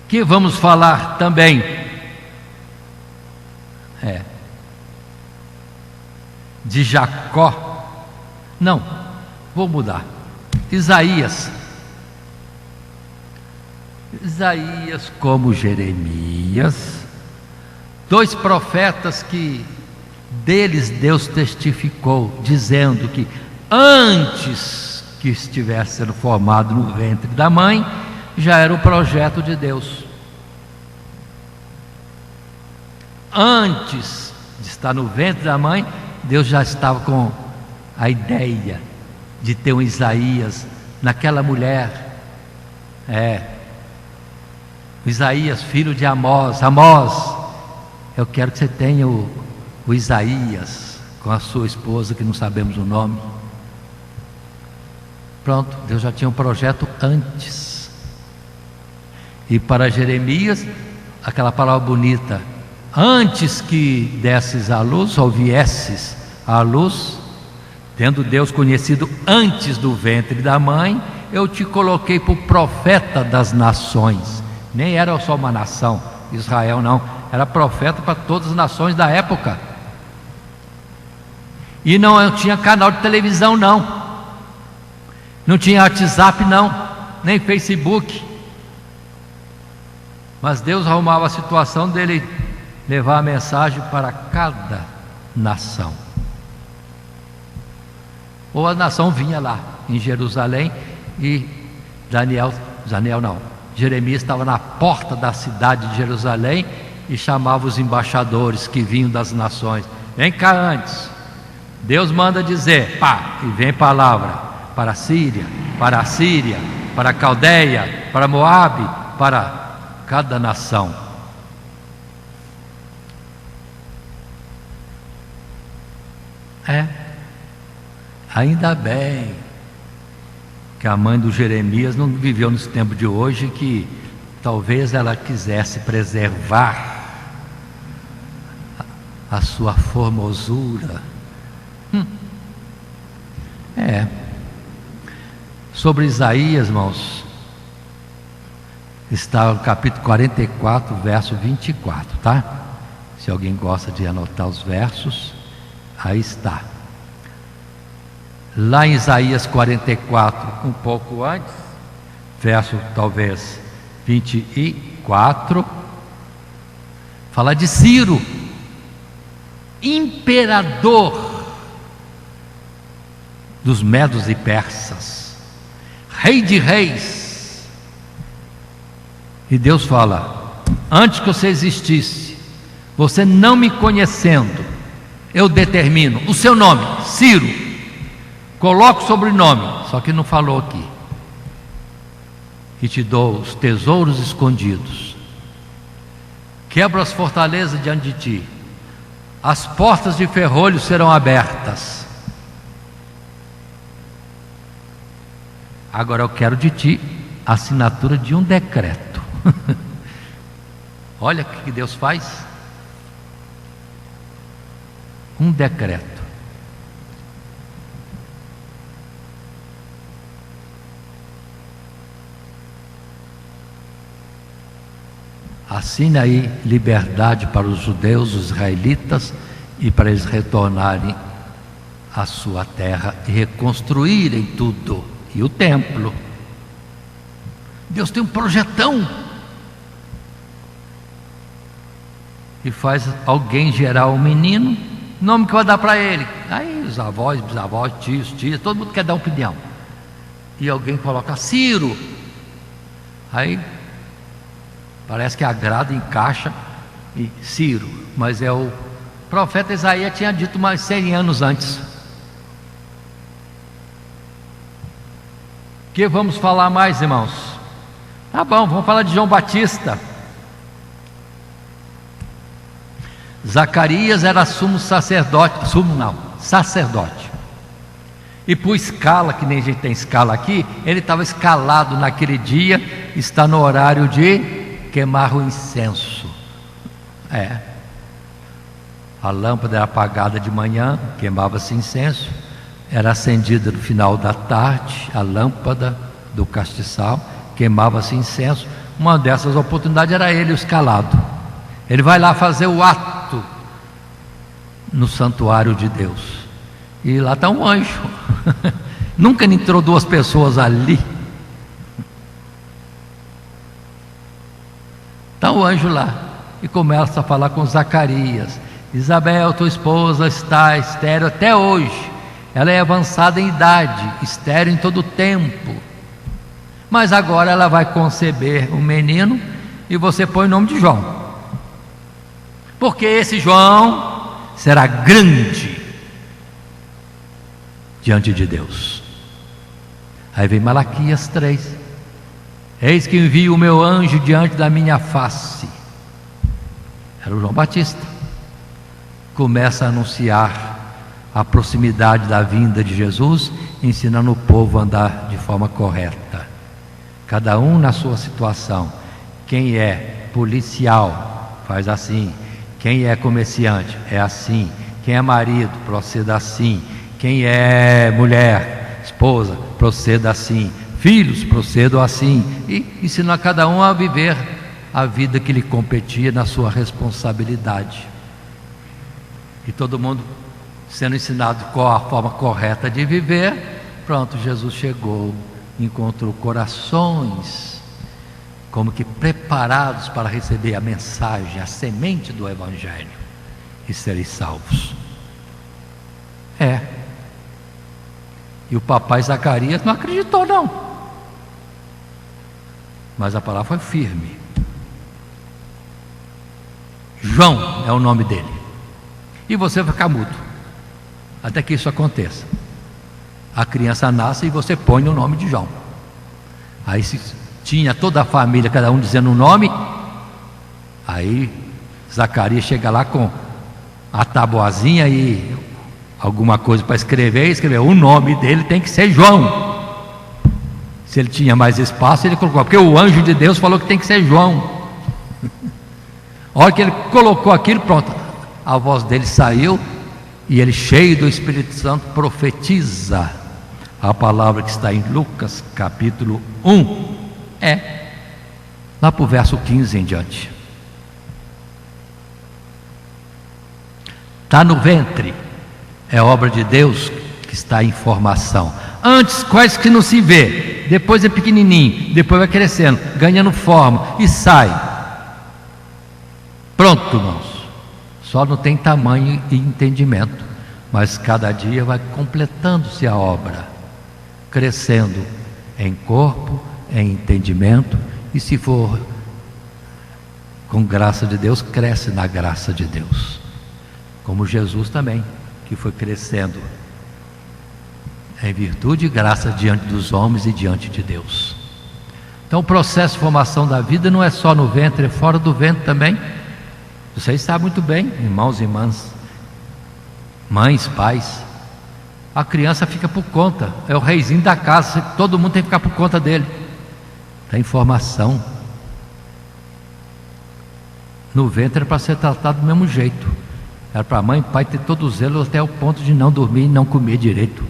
Que vamos falar também de Jacó. Não, vou mudar. Isaías, como Jeremias, 2 profetas que deles Deus testificou, dizendo que antes que estivesse sendo formado no ventre da mãe, já era o projeto de Deus. Antes de estar no ventre da mãe, Deus já estava com a ideia de ter um Isaías naquela mulher Isaías, filho de Amós. Amós, eu quero que você tenha o Isaías com a sua esposa, que não sabemos o nome. Pronto, Deus já tinha um projeto antes. E para Jeremias, aquela palavra bonita: antes que desses à luz, ou viesses à luz, tendo Deus conhecido antes do ventre da mãe, eu te coloquei por profeta das nações. Nem era só uma nação, Israel não, era profeta para todas as nações da época. E não tinha canal de televisão não tinha WhatsApp nem Facebook. Mas Deus arrumava a situação dele levar a mensagem para cada nação. Ou a nação vinha lá em Jerusalém e Jeremias estava na porta da cidade de Jerusalém e chamava os embaixadores que vinham das nações: vem cá antes, Deus manda dizer, e vem palavra para a Síria, para a Assíria, para a Caldeia, para Moabe, para cada nação. Ainda bem que a mãe do Jeremias não viveu nesse tempo de hoje, que talvez ela quisesse preservar a sua formosura. Sobre Isaías, irmãos, está no capítulo 44, verso 24, tá? Se alguém gosta de anotar os versos, aí está. Lá em Isaías 44, um pouco antes, verso talvez 24, fala de Ciro, imperador dos medos e persas, rei de reis. E Deus fala: antes que você existisse, você não me conhecendo, eu determino o seu nome, Ciro, coloco o sobrenome, só que não falou aqui, e te dou os tesouros escondidos, quebro as fortalezas diante de ti, as portas de ferrolho serão abertas. Agora eu quero de ti a assinatura de um decreto. Olha o que Deus faz. Um decreto. Assina aí liberdade para os judeus, os israelitas, e para eles retornarem à sua terra e reconstruírem tudo. E o templo. Deus tem um projetão. E faz alguém gerar um menino, nome que vai dar para ele. Aí os avós, bisavós, tios, tias, todo mundo quer dar opinião. E alguém coloca Ciro. Aí parece que agrada, encaixa, e Ciro. Mas o profeta Isaías tinha dito mais 100 anos antes. Que vamos falar mais, irmãos? Tá bom, vamos falar de João Batista. Zacarias era sacerdote. E por escala, que nem a gente tem escala aqui, ele estava escalado naquele dia, está no horário de queimar o incenso. A lâmpada era apagada de manhã, queimava-se incenso. Era acendida no final da tarde, a lâmpada do castiçal, queimava-se incenso. Uma dessas oportunidades era ele, o escalado. Ele vai lá fazer o ato no santuário de Deus. E lá está um anjo. Nunca entrou duas pessoas ali. Está o anjo lá e começa a falar com Zacarias: Isabel, tua esposa, está estéril até hoje. Ela é avançada em idade, estéril em todo o tempo, mas agora ela vai conceber um menino e você põe o nome de João, porque esse João será grande diante de Deus. Aí vem Malaquias 3, Eis que envio o meu anjo diante da minha face. Era o João Batista. Começa a anunciar a proximidade da vinda de Jesus, ensinando o povo a andar de forma correta, cada um na sua situação. Quem é policial faz assim, quem é comerciante é assim, quem é marido proceda assim, quem é mulher, esposa, proceda assim, filhos procedam assim, e ensinar cada um a viver a vida que lhe competia na sua responsabilidade. E todo mundo sendo ensinado qual a forma correta de viver. Pronto, Jesus chegou, encontrou corações como que preparados para receber a mensagem, a semente do Evangelho e serem salvos. E o papai Zacarias não acreditou não, mas a palavra foi firme. João é o nome dele, e você vai ficar mudo até que isso aconteça. A criança nasce e você põe o nome de João. Aí se tinha toda a família, cada um dizendo o nome. Aí Zacarias chega lá com a tabuazinha e alguma coisa para escrever. O nome dele tem que ser João. Se ele tinha mais espaço, ele colocou, porque o anjo de Deus falou que tem que ser João. A hora que ele colocou aquilo, pronto, a voz dele saiu. E ele, cheio do Espírito Santo, profetiza a palavra que está em Lucas capítulo 1, lá para o verso 15 em diante. Está no ventre, é obra de Deus que está em formação. Antes quase que não se vê, depois é pequenininho, depois vai crescendo, ganhando forma e sai. Pronto, irmãos. Só não tem tamanho e entendimento, mas cada dia vai completando-se a obra, crescendo em corpo, em entendimento, e se for com graça de Deus, cresce na graça de Deus, como Jesus também, que foi crescendo em virtude e graça diante dos homens e diante de Deus. Então o processo de formação da vida não é só no ventre, é fora do ventre também. Vocês sabem muito bem, irmãos e irmãs, mães, pais, a criança fica por conta, é o reizinho da casa, todo mundo tem que ficar por conta dele. Tem formação. No ventre era para ser tratado do mesmo jeito, era para a mãe e pai ter todo o zelo até o ponto de não dormir e não comer direito,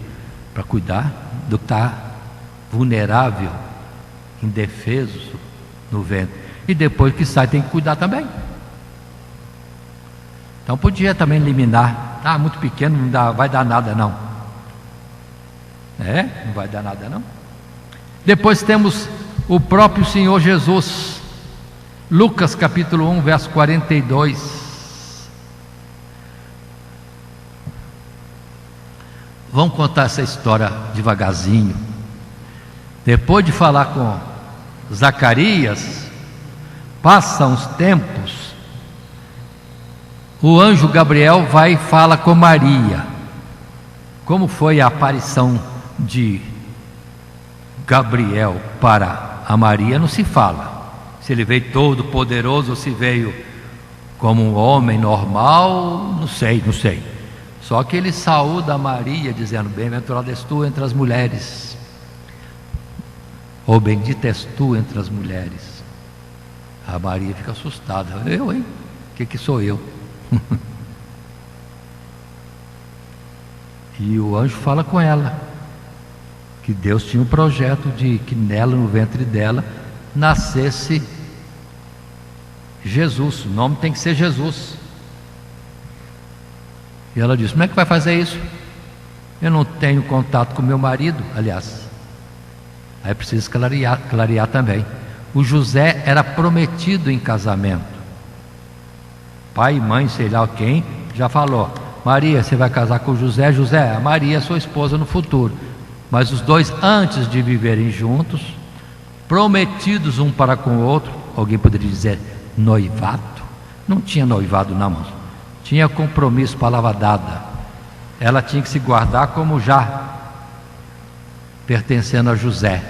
para cuidar do que está vulnerável, indefeso no ventre. E depois que sai tem que cuidar também. Então podia também eliminar, muito pequeno, não vai dar nada não. Não vai dar nada não. Depois temos o próprio Senhor Jesus, Lucas capítulo 1, verso 42. Vamos contar essa história devagarzinho. Depois de falar com Zacarias, passam os tempos, o anjo Gabriel vai e fala com Maria. Como foi a aparição de Gabriel para a Maria não se fala. Se ele veio todo poderoso ou se veio como um homem normal, não sei. Só que ele saúda a Maria dizendo: bem-aventurada és tu entre as mulheres, ou bendita és tu entre as mulheres. A Maria fica assustada. Eu, hein? O que sou eu? E o anjo fala com ela que Deus tinha um projeto de que nela, no ventre dela, nascesse Jesus. O nome tem que ser Jesus. E ela disse: como é que vai fazer isso? Eu não tenho contato com meu marido. Aliás, aí precisa clarear também. O José era prometido em casamento. Pai e mãe, sei lá quem, já falou: Maria, você vai casar com José. José, a Maria é sua esposa no futuro. Mas os dois, antes de viverem juntos, prometidos um para com o outro, alguém poderia dizer noivado? Não tinha noivado não, irmãos. Tinha compromisso, palavra dada. Ela tinha que se guardar como já pertencendo a José.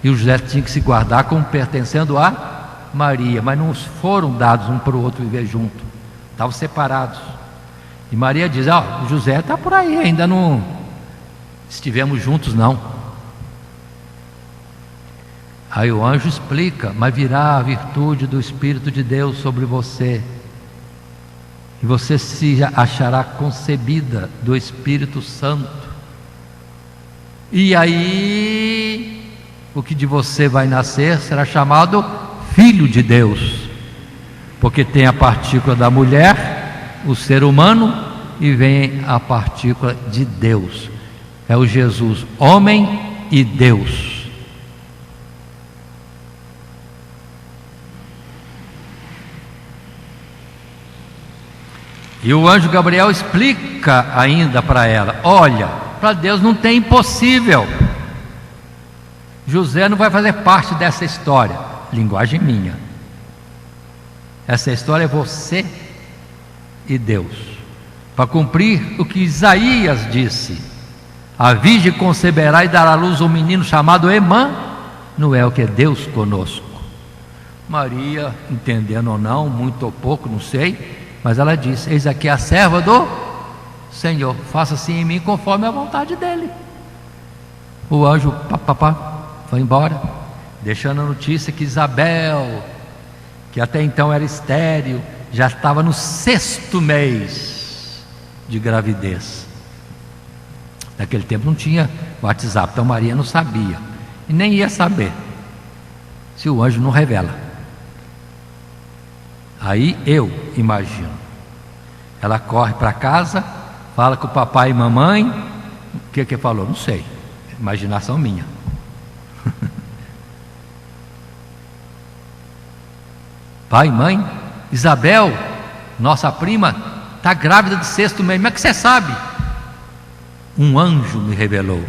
E o José tinha que se guardar como pertencendo a Maria, mas não foram dados um para o outro viver junto, estavam separados. E Maria diz: ó, o José está por aí, ainda não estivemos juntos não. Aí o anjo explica: mas virá a virtude do Espírito de Deus sobre você, e você se achará concebida do Espírito Santo. E aí, o que de você vai nascer será chamado Filho de Deus, porque tem a partícula da mulher, o ser humano, e vem a partícula de Deus. É o Jesus, homem e Deus. E o anjo Gabriel explica ainda para ela: olha, para Deus não tem impossível. José não vai fazer parte dessa história, linguagem minha. Essa história é você e Deus, para cumprir o que Isaías disse: a virgem conceberá e dará à luz um menino chamado Emanuel, que é Deus conosco. Maria, entendendo ou não, muito ou pouco, não sei, mas ela disse: eis aqui a serva do Senhor, faça-se em mim conforme a vontade dele. O anjo foi embora, deixando a notícia que Isabel, que até então era estéril, já estava no 6º mês de gravidez. Naquele tempo não tinha WhatsApp, então Maria não sabia, e nem ia saber, se o anjo não revela. Aí eu imagino, ela corre para casa, fala com o papai e mamãe. O que falou? Não sei, imaginação minha. Pai, mãe, Isabel, nossa prima, está grávida do 6º mês. Mas que você sabe? Um anjo me revelou.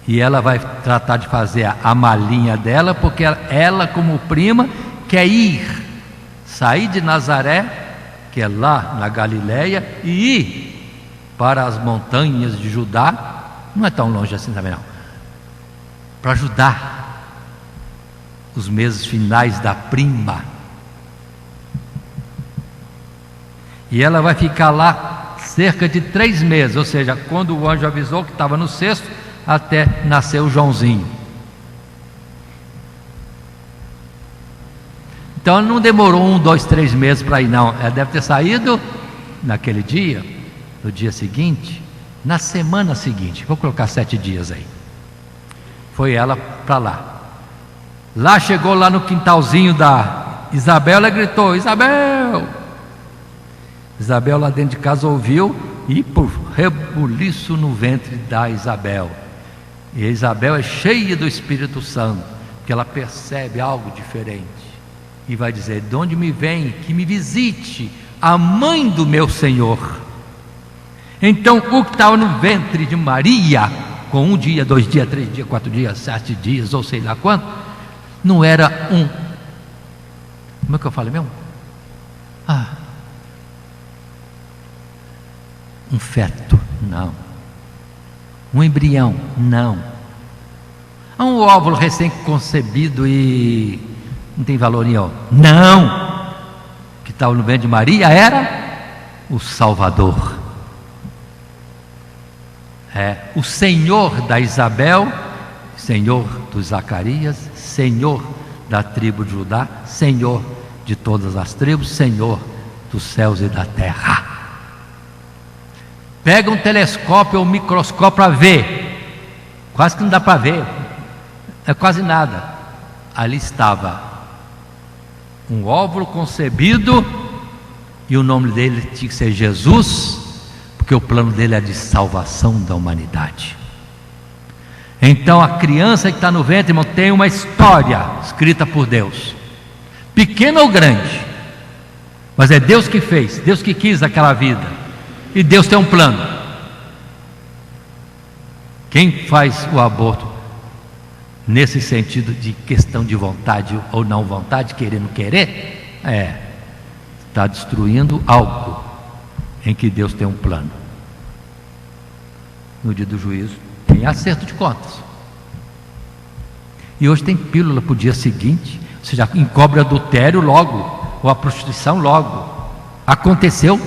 E ela vai tratar de fazer a malinha dela, porque ela, como prima, quer sair de Nazaré, que é lá na Galileia, e ir para as montanhas de Judá. Não é tão longe assim também não, para ajudar os meses finais da prima. E ela vai ficar lá cerca de 3 meses, ou seja, quando o anjo avisou que estava no 6º, até nascer o Joãozinho. Então não demorou 1, 2, 3 meses para ir não. Ela deve ter saído naquele dia, no dia seguinte, na semana seguinte, vou colocar 7 dias aí. Foi ela para lá. Lá chegou lá no quintalzinho da Isabel, ela gritou: Isabel! Isabel lá dentro de casa ouviu, e por rebuliço no ventre da Isabel. E a Isabel é cheia do Espírito Santo, porque ela percebe algo diferente, e vai dizer: de onde me vem que me visite a mãe do meu Senhor? Então o que estava no ventre de Maria, com 1 dia, 2 dias, 3 dias, 4 dias, 7 dias, ou sei lá quanto, não era como é que eu falei mesmo? Um feto, não. Um embrião, não. Um óvulo recém-concebido e não tem valor nenhum, não. O que estava no ventre de Maria era o Salvador. O Senhor da Isabel, Senhor do Zacarias, Senhor da tribo de Judá, Senhor de todas as tribos, Senhor dos céus e da terra. Pega um telescópio ou um microscópio para ver, quase que não dá para ver, é quase nada. Ali estava um óvulo concebido, e o nome dele tinha que ser Jesus, porque o plano dele é de salvação da humanidade. Então a criança que está no ventre, irmão, tem uma história escrita por Deus, pequena ou grande, mas é Deus que fez, Deus que quis aquela vida, e Deus tem um plano. Quem faz o aborto nesse sentido de questão de vontade ou não vontade, querer não querer, está destruindo algo em que Deus tem um plano. No dia do juízo tem acerto de contas. E hoje tem pílula para o dia seguinte. Você já encobre adultério logo, ou a prostituição logo. Aconteceu,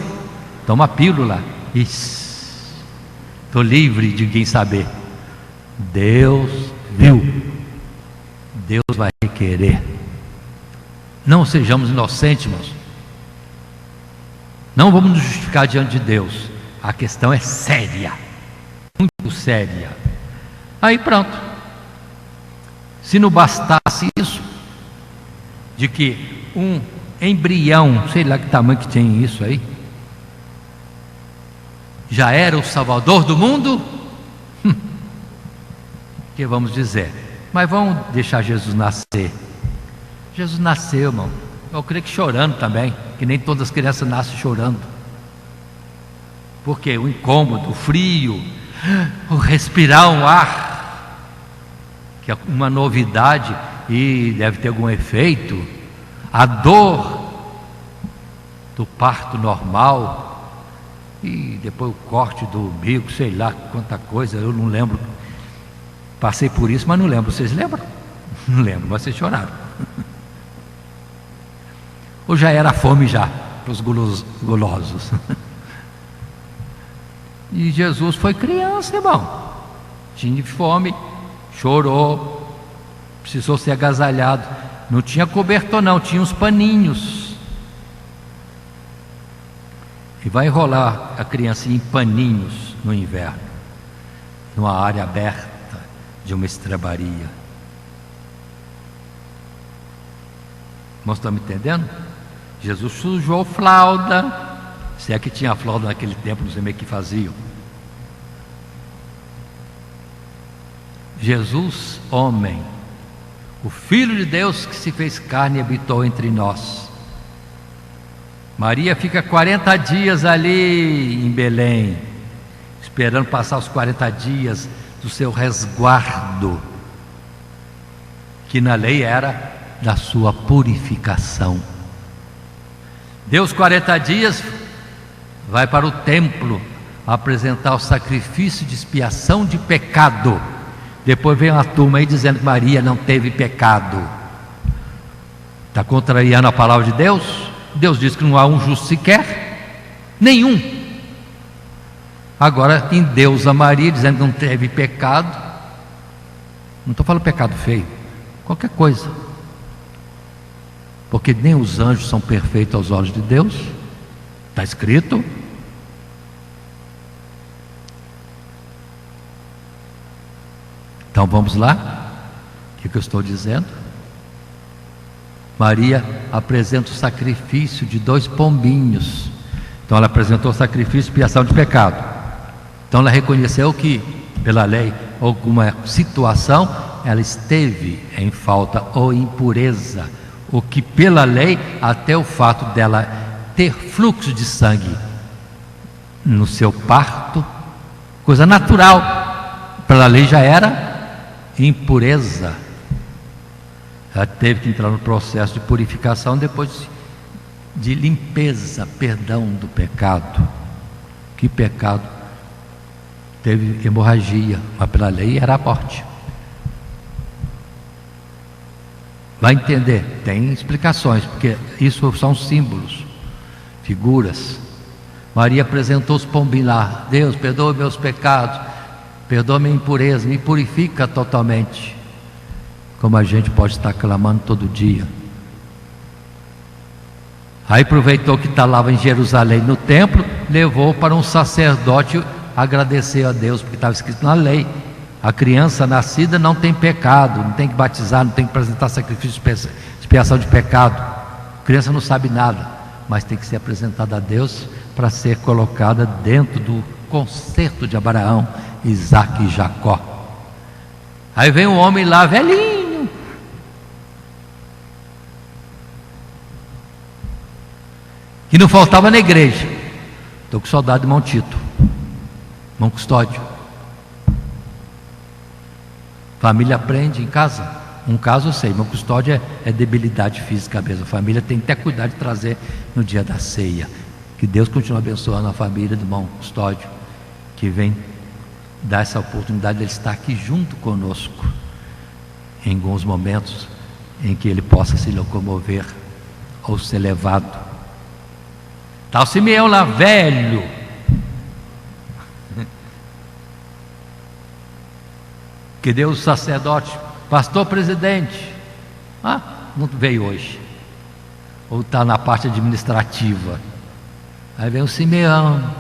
toma pílula. Estou livre de ninguém saber. Deus viu. Deus vai requerer. Não sejamos inocentes, irmãos. Não vamos nos justificar diante de Deus. A questão é séria, muito séria. Aí pronto. Se não bastasse isso, de que um embrião, sei lá que tamanho que tem isso aí, já era o Salvador do mundo, que vamos dizer? Mas vamos deixar Jesus nascer. Jesus nasceu, irmão. Eu creio que chorando também, que nem todas as crianças nascem chorando. Porque o incômodo, o frio, o respirar um ar, que é uma novidade e deve ter algum efeito, a dor do parto normal, e depois o corte do umbigo, sei lá quanta coisa, eu não lembro. Passei por isso, mas não lembro. Vocês lembram? Não lembro, mas vocês choraram. Ou já era fome já, para os gulosos. E Jesus foi criança, irmão. Tinha fome, chorou, precisou ser agasalhado. Não tinha cobertor não, tinha uns paninhos. E vai enrolar a criança em paninhos no inverno, numa área aberta de uma estrebaria. Irmãos, estão me entendendo? Jesus sujou fralda, se é que tinha fralda naquele tempo, não sei meio que faziam. Jesus, homem, o Filho de Deus que se fez carne e habitou entre nós. Maria fica 40 dias ali em Belém, esperando passar os 40 dias do seu resguardo, que na lei era da sua purificação. Deus 40 dias vai para o templo apresentar o sacrifício de expiação de pecado. Depois vem uma turma aí dizendo que Maria não teve pecado. Está contrariando a palavra de Deus? Deus diz que não há um justo sequer, nenhum. Agora em Deus a Maria dizendo que não teve pecado. Não estou falando pecado feio, qualquer coisa, porque nem os anjos são perfeitos aos olhos de Deus. Está escrito. Então vamos lá. O que eu estou dizendo? Maria apresenta o sacrifício de 2 pombinhos. Então ela apresentou o sacrifício de expiação de pecado. Então ela reconheceu que, pela lei, alguma situação, ela esteve em falta ou impureza. O que pela lei, até o fato dela ter fluxo de sangue no seu parto, coisa natural, pela lei já era impureza. Ela teve que entrar no processo de purificação, depois de limpeza, perdão do pecado. Que pecado? Teve hemorragia, mas pela lei era a morte. Vai entender, tem explicações, porque isso são símbolos, figuras. Maria apresentou os pombinhos lá. Deus, perdoa meus pecados, perdoa minha impureza, me purifica totalmente. Como a gente pode estar clamando todo dia. Aí aproveitou que estava em Jerusalém no templo, levou para um sacerdote agradecer a Deus, porque estava escrito na lei: a criança nascida não tem pecado, não tem que batizar, não tem que apresentar sacrifício de expiação de pecado. A criança não sabe nada, mas tem que ser apresentada a Deus para ser colocada dentro do concerto de Abraão, Isaac e Jacó. Aí vem um homem lá, velhinho, que não faltava na igreja. Estou com saudade do irmão Tito, irmão Custódio. Família aprende em casa. Um caso eu sei, irmão Custódio é debilidade física mesmo. A família tem que ter cuidado de trazer no dia da ceia. Que Deus continue abençoando a família do irmão Custódio, que vem dar essa oportunidade de ele estar aqui junto conosco. em alguns momentos em que ele possa se locomover ou ser levado. Está o Simeão lá, velho, que Deus, o sacerdote, pastor presidente, não veio hoje, ou está na parte administrativa. Aí vem o Simeão,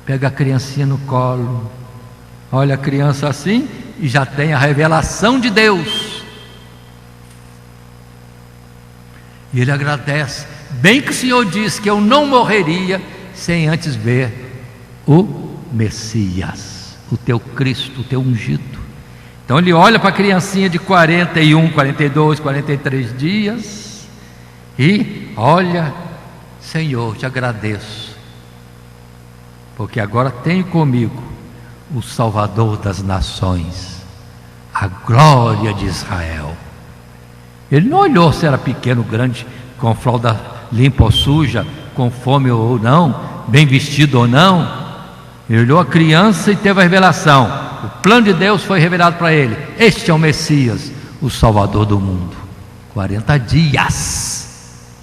pega a criancinha no colo, olha a criança assim e já tem a revelação de Deus. E ele agradece. Bem que o Senhor disse que eu não morreria sem antes ver o Messias, o teu Cristo, o teu ungido. Então ele olha para a criancinha de 41, 42, 43 dias e olha: Senhor, te agradeço, porque agora tenho comigo o Salvador das nações, a glória de Israel. Ele não olhou se era pequeno, grande, com fralda limpa ou suja, com fome ou não, bem vestido ou não. Ele olhou a criança e teve a revelação. O plano de Deus foi revelado para ele. Este é o Messias, o Salvador do mundo. 40 dias.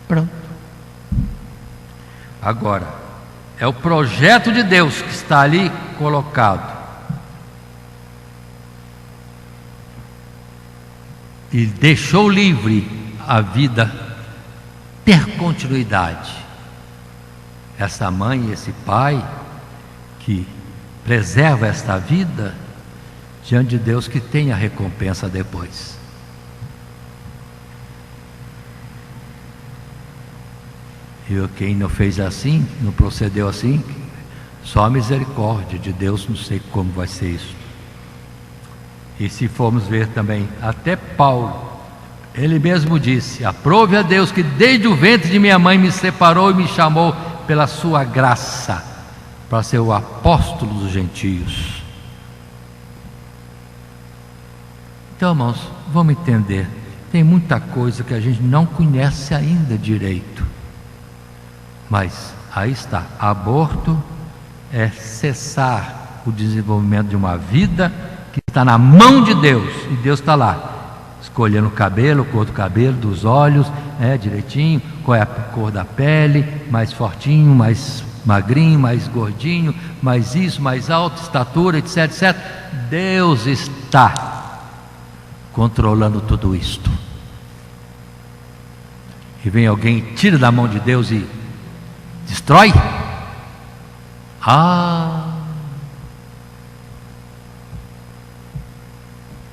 Pronto. Agora, é o projeto de Deus que está ali colocado. E deixou livre a vida ter continuidade. Essa mãe e esse pai que preserva esta vida diante de Deus, que tem a recompensa depois. E quem não fez assim, não procedeu assim, só a misericórdia de Deus, não sei como vai ser isso. E se formos ver também, até Paulo, ele mesmo disse: aprove a Deus que desde o ventre de minha mãe me separou e me chamou pela sua graça para ser o apóstolo dos gentios. Então, irmãos, vamos entender, tem muita coisa que a gente não conhece ainda direito, mas aí está, aborto é cessar o desenvolvimento de uma vida que está na mão de Deus, e Deus está lá escolhendo o cabelo, cor do cabelo, dos olhos, direitinho, qual é a cor da pele, mais fortinho, mais magrinho, mais gordinho, mais isso, mais alto, estatura, etc, etc. Deus está controlando tudo isto. E vem alguém, tira da mão de Deus e destrói?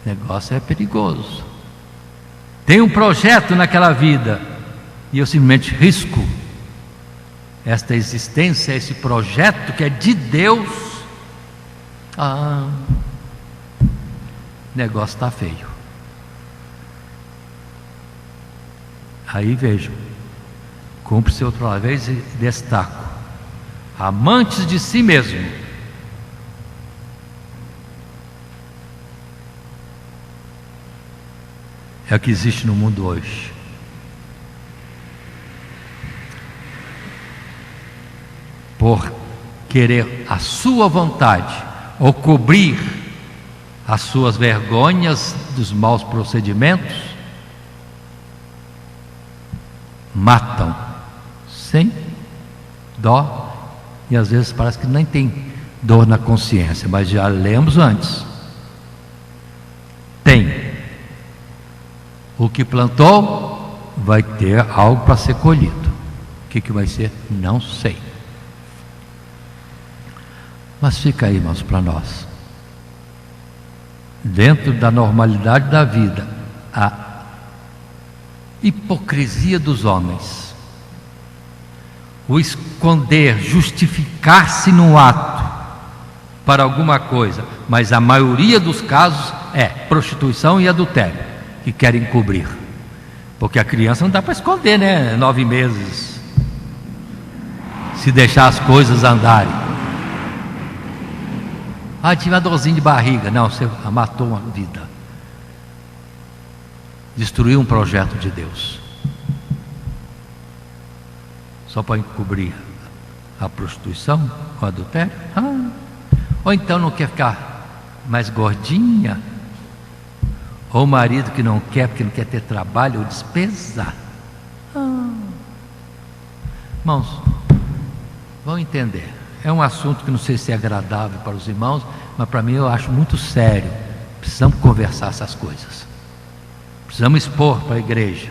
O negócio é perigoso. Tem um projeto naquela vida e eu simplesmente risco esta existência, esse projeto que é de Deus. O negócio está feio. Aí vejam, cumpre-se outra vez e destaco: amantes de si mesmo. É o que existe no mundo hoje. Por querer a sua vontade ou cobrir as suas vergonhas dos maus procedimentos, matam sem dó, e às vezes parece que nem tem dor na consciência, mas já lemos antes. Tem. O que plantou vai ter algo para ser colhido. O que vai ser? Não sei. Mas fica aí, irmãos, para nós. Dentro da normalidade da vida, a hipocrisia dos homens, o esconder, justificar-se no ato para alguma coisa, mas a maioria dos casos é prostituição e adultério que querem cobrir, porque a criança não dá para esconder, né? 9 meses, se deixar as coisas andarem. Tive uma dorzinha de barriga. Não, você matou uma vida, destruiu um projeto de Deus, só para encobrir a prostituição, o adultério. Ou então não quer ficar mais gordinha? Ou o marido que não quer porque não quer ter trabalho ou despesa? Irmãos, vão entender. É um assunto que não sei se é agradável para os irmãos, mas para mim eu acho muito sério. Precisamos conversar essas coisas. Precisamos expor para a igreja.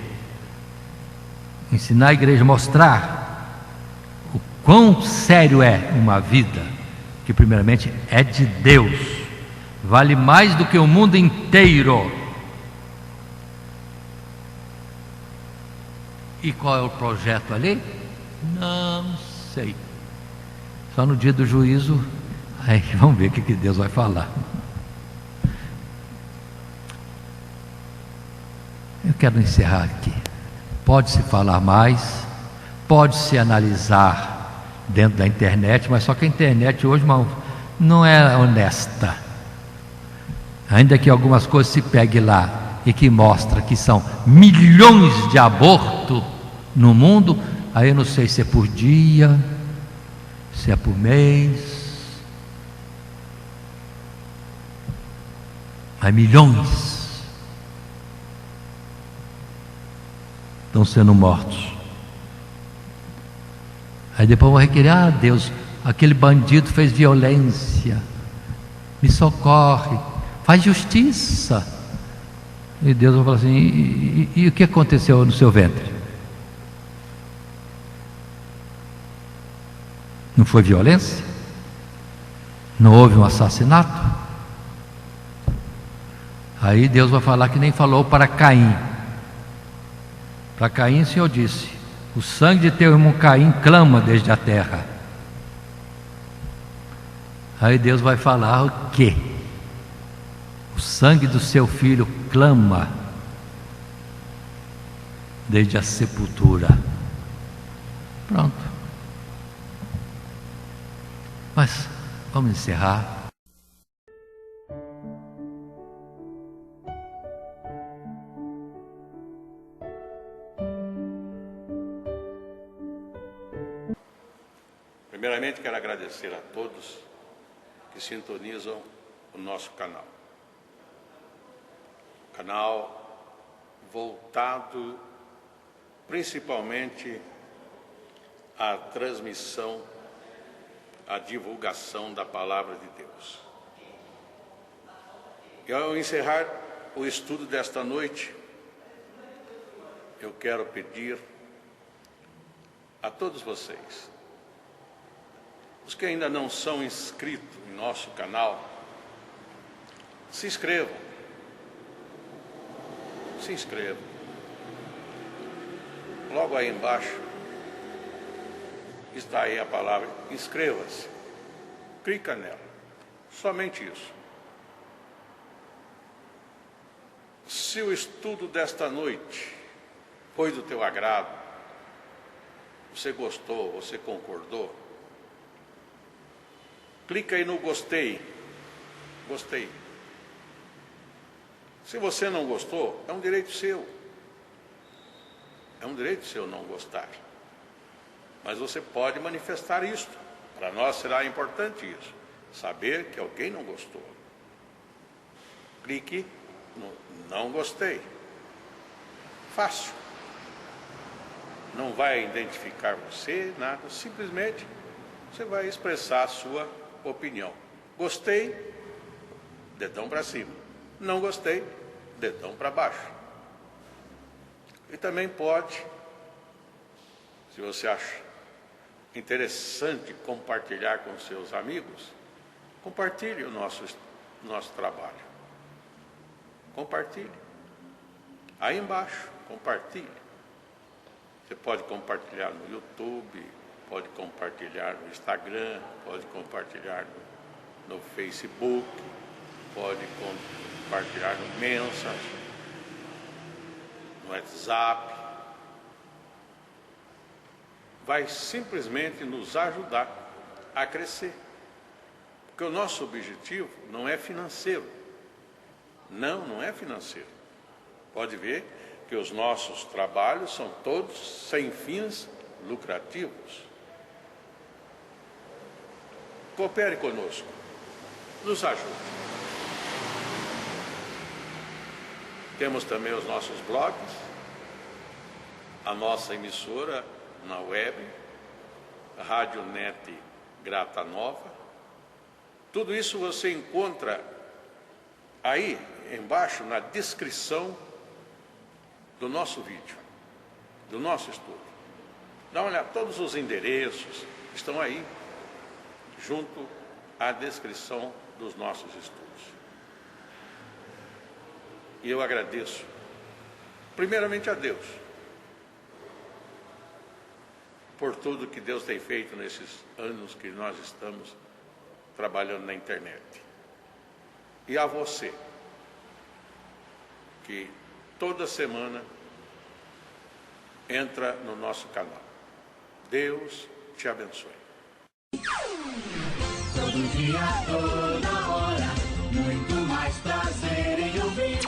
Ensinar a igreja, mostrar o quão sério é uma vida que primeiramente é de Deus. Vale mais do que o mundo inteiro. E qual é o projeto ali? Não sei. Só no dia do juízo, aí vamos ver o que Deus vai falar. Eu quero encerrar aqui. Pode-se falar mais, pode-se analisar dentro da internet, mas só que a internet hoje, irmão, não é honesta. Ainda que algumas coisas se pegue lá e que mostra que são milhões de abortos no mundo, aí eu não sei se é por dia, se é por mês, mas milhões estão sendo mortos. Aí depois vão requerer: Deus, aquele bandido fez violência, me socorre, faz justiça. E Deus vai falar assim: e o que aconteceu no seu ventre? Não foi violência? Não houve um assassinato? Aí Deus vai falar que nem falou para Caim. Para Caim o Senhor disse: o sangue de teu irmão Caim clama desde a terra. Aí Deus vai falar o quê? O sangue do seu filho clama desde a sepultura. Pronto. Mas vamos encerrar. Primeiramente, quero agradecer a todos que sintonizam o nosso canal. Canal voltado principalmente à transmissão, à divulgação da Palavra de Deus. E ao encerrar o estudo desta noite, eu quero pedir a todos vocês, os que ainda não são inscritos em nosso canal, se inscrevam. Se inscrevam. Logo aí embaixo está aí a palavra inscreva-se. Clica nela. Somente isso. Se o estudo desta noite foi do teu agrado, você gostou, você concordou, clica aí no gostei. Gostei. Se você não gostou, é um direito seu. É um direito seu não gostar. Mas você pode manifestar isto. Para nós será importante isso. Saber que alguém não gostou. Clique no não gostei. Fácil. Não vai identificar você, nada. Simplesmente você vai expressar a sua opinião. Gostei, dedão para cima. Não gostei, dedão para baixo. E também pode, se você acha interessante compartilhar com seus amigos, compartilhe o nosso trabalho. Compartilhe. Aí embaixo, compartilhe. Você pode compartilhar no YouTube, pode compartilhar no Instagram, pode compartilhar no Facebook, pode compartilhar no Messenger, no WhatsApp. Vai simplesmente nos ajudar a crescer. Porque o nosso objetivo não é financeiro. Não é financeiro. Pode ver que os nossos trabalhos são todos sem fins lucrativos. Coopere conosco. nos ajude. Temos também os nossos blogs, a nossa emissora na web, a Rádio Net Grata Nova. Tudo isso você encontra aí embaixo na descrição do nosso vídeo, do nosso estudo. Dá uma olhada, todos os endereços estão aí, junto à descrição dos nossos estudos. E eu agradeço, primeiramente a Deus, por tudo que Deus tem feito nesses anos que nós estamos trabalhando na internet. E a você, que toda semana entra no nosso canal. Deus te abençoe. Todo dia, toda hora, muito mais prazer em ouvir.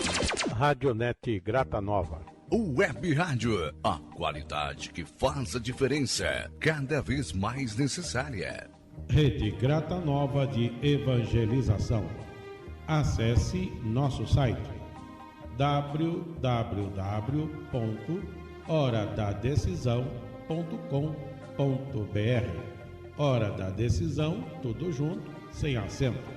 Radionet Grata Nova. Web Rádio, a qualidade que faz a diferença, cada vez mais necessária. Rede Grata Nova de Evangelização. Acesse nosso site www.horadadecisão.com.br. Hora da Decisão, tudo junto, sem acento.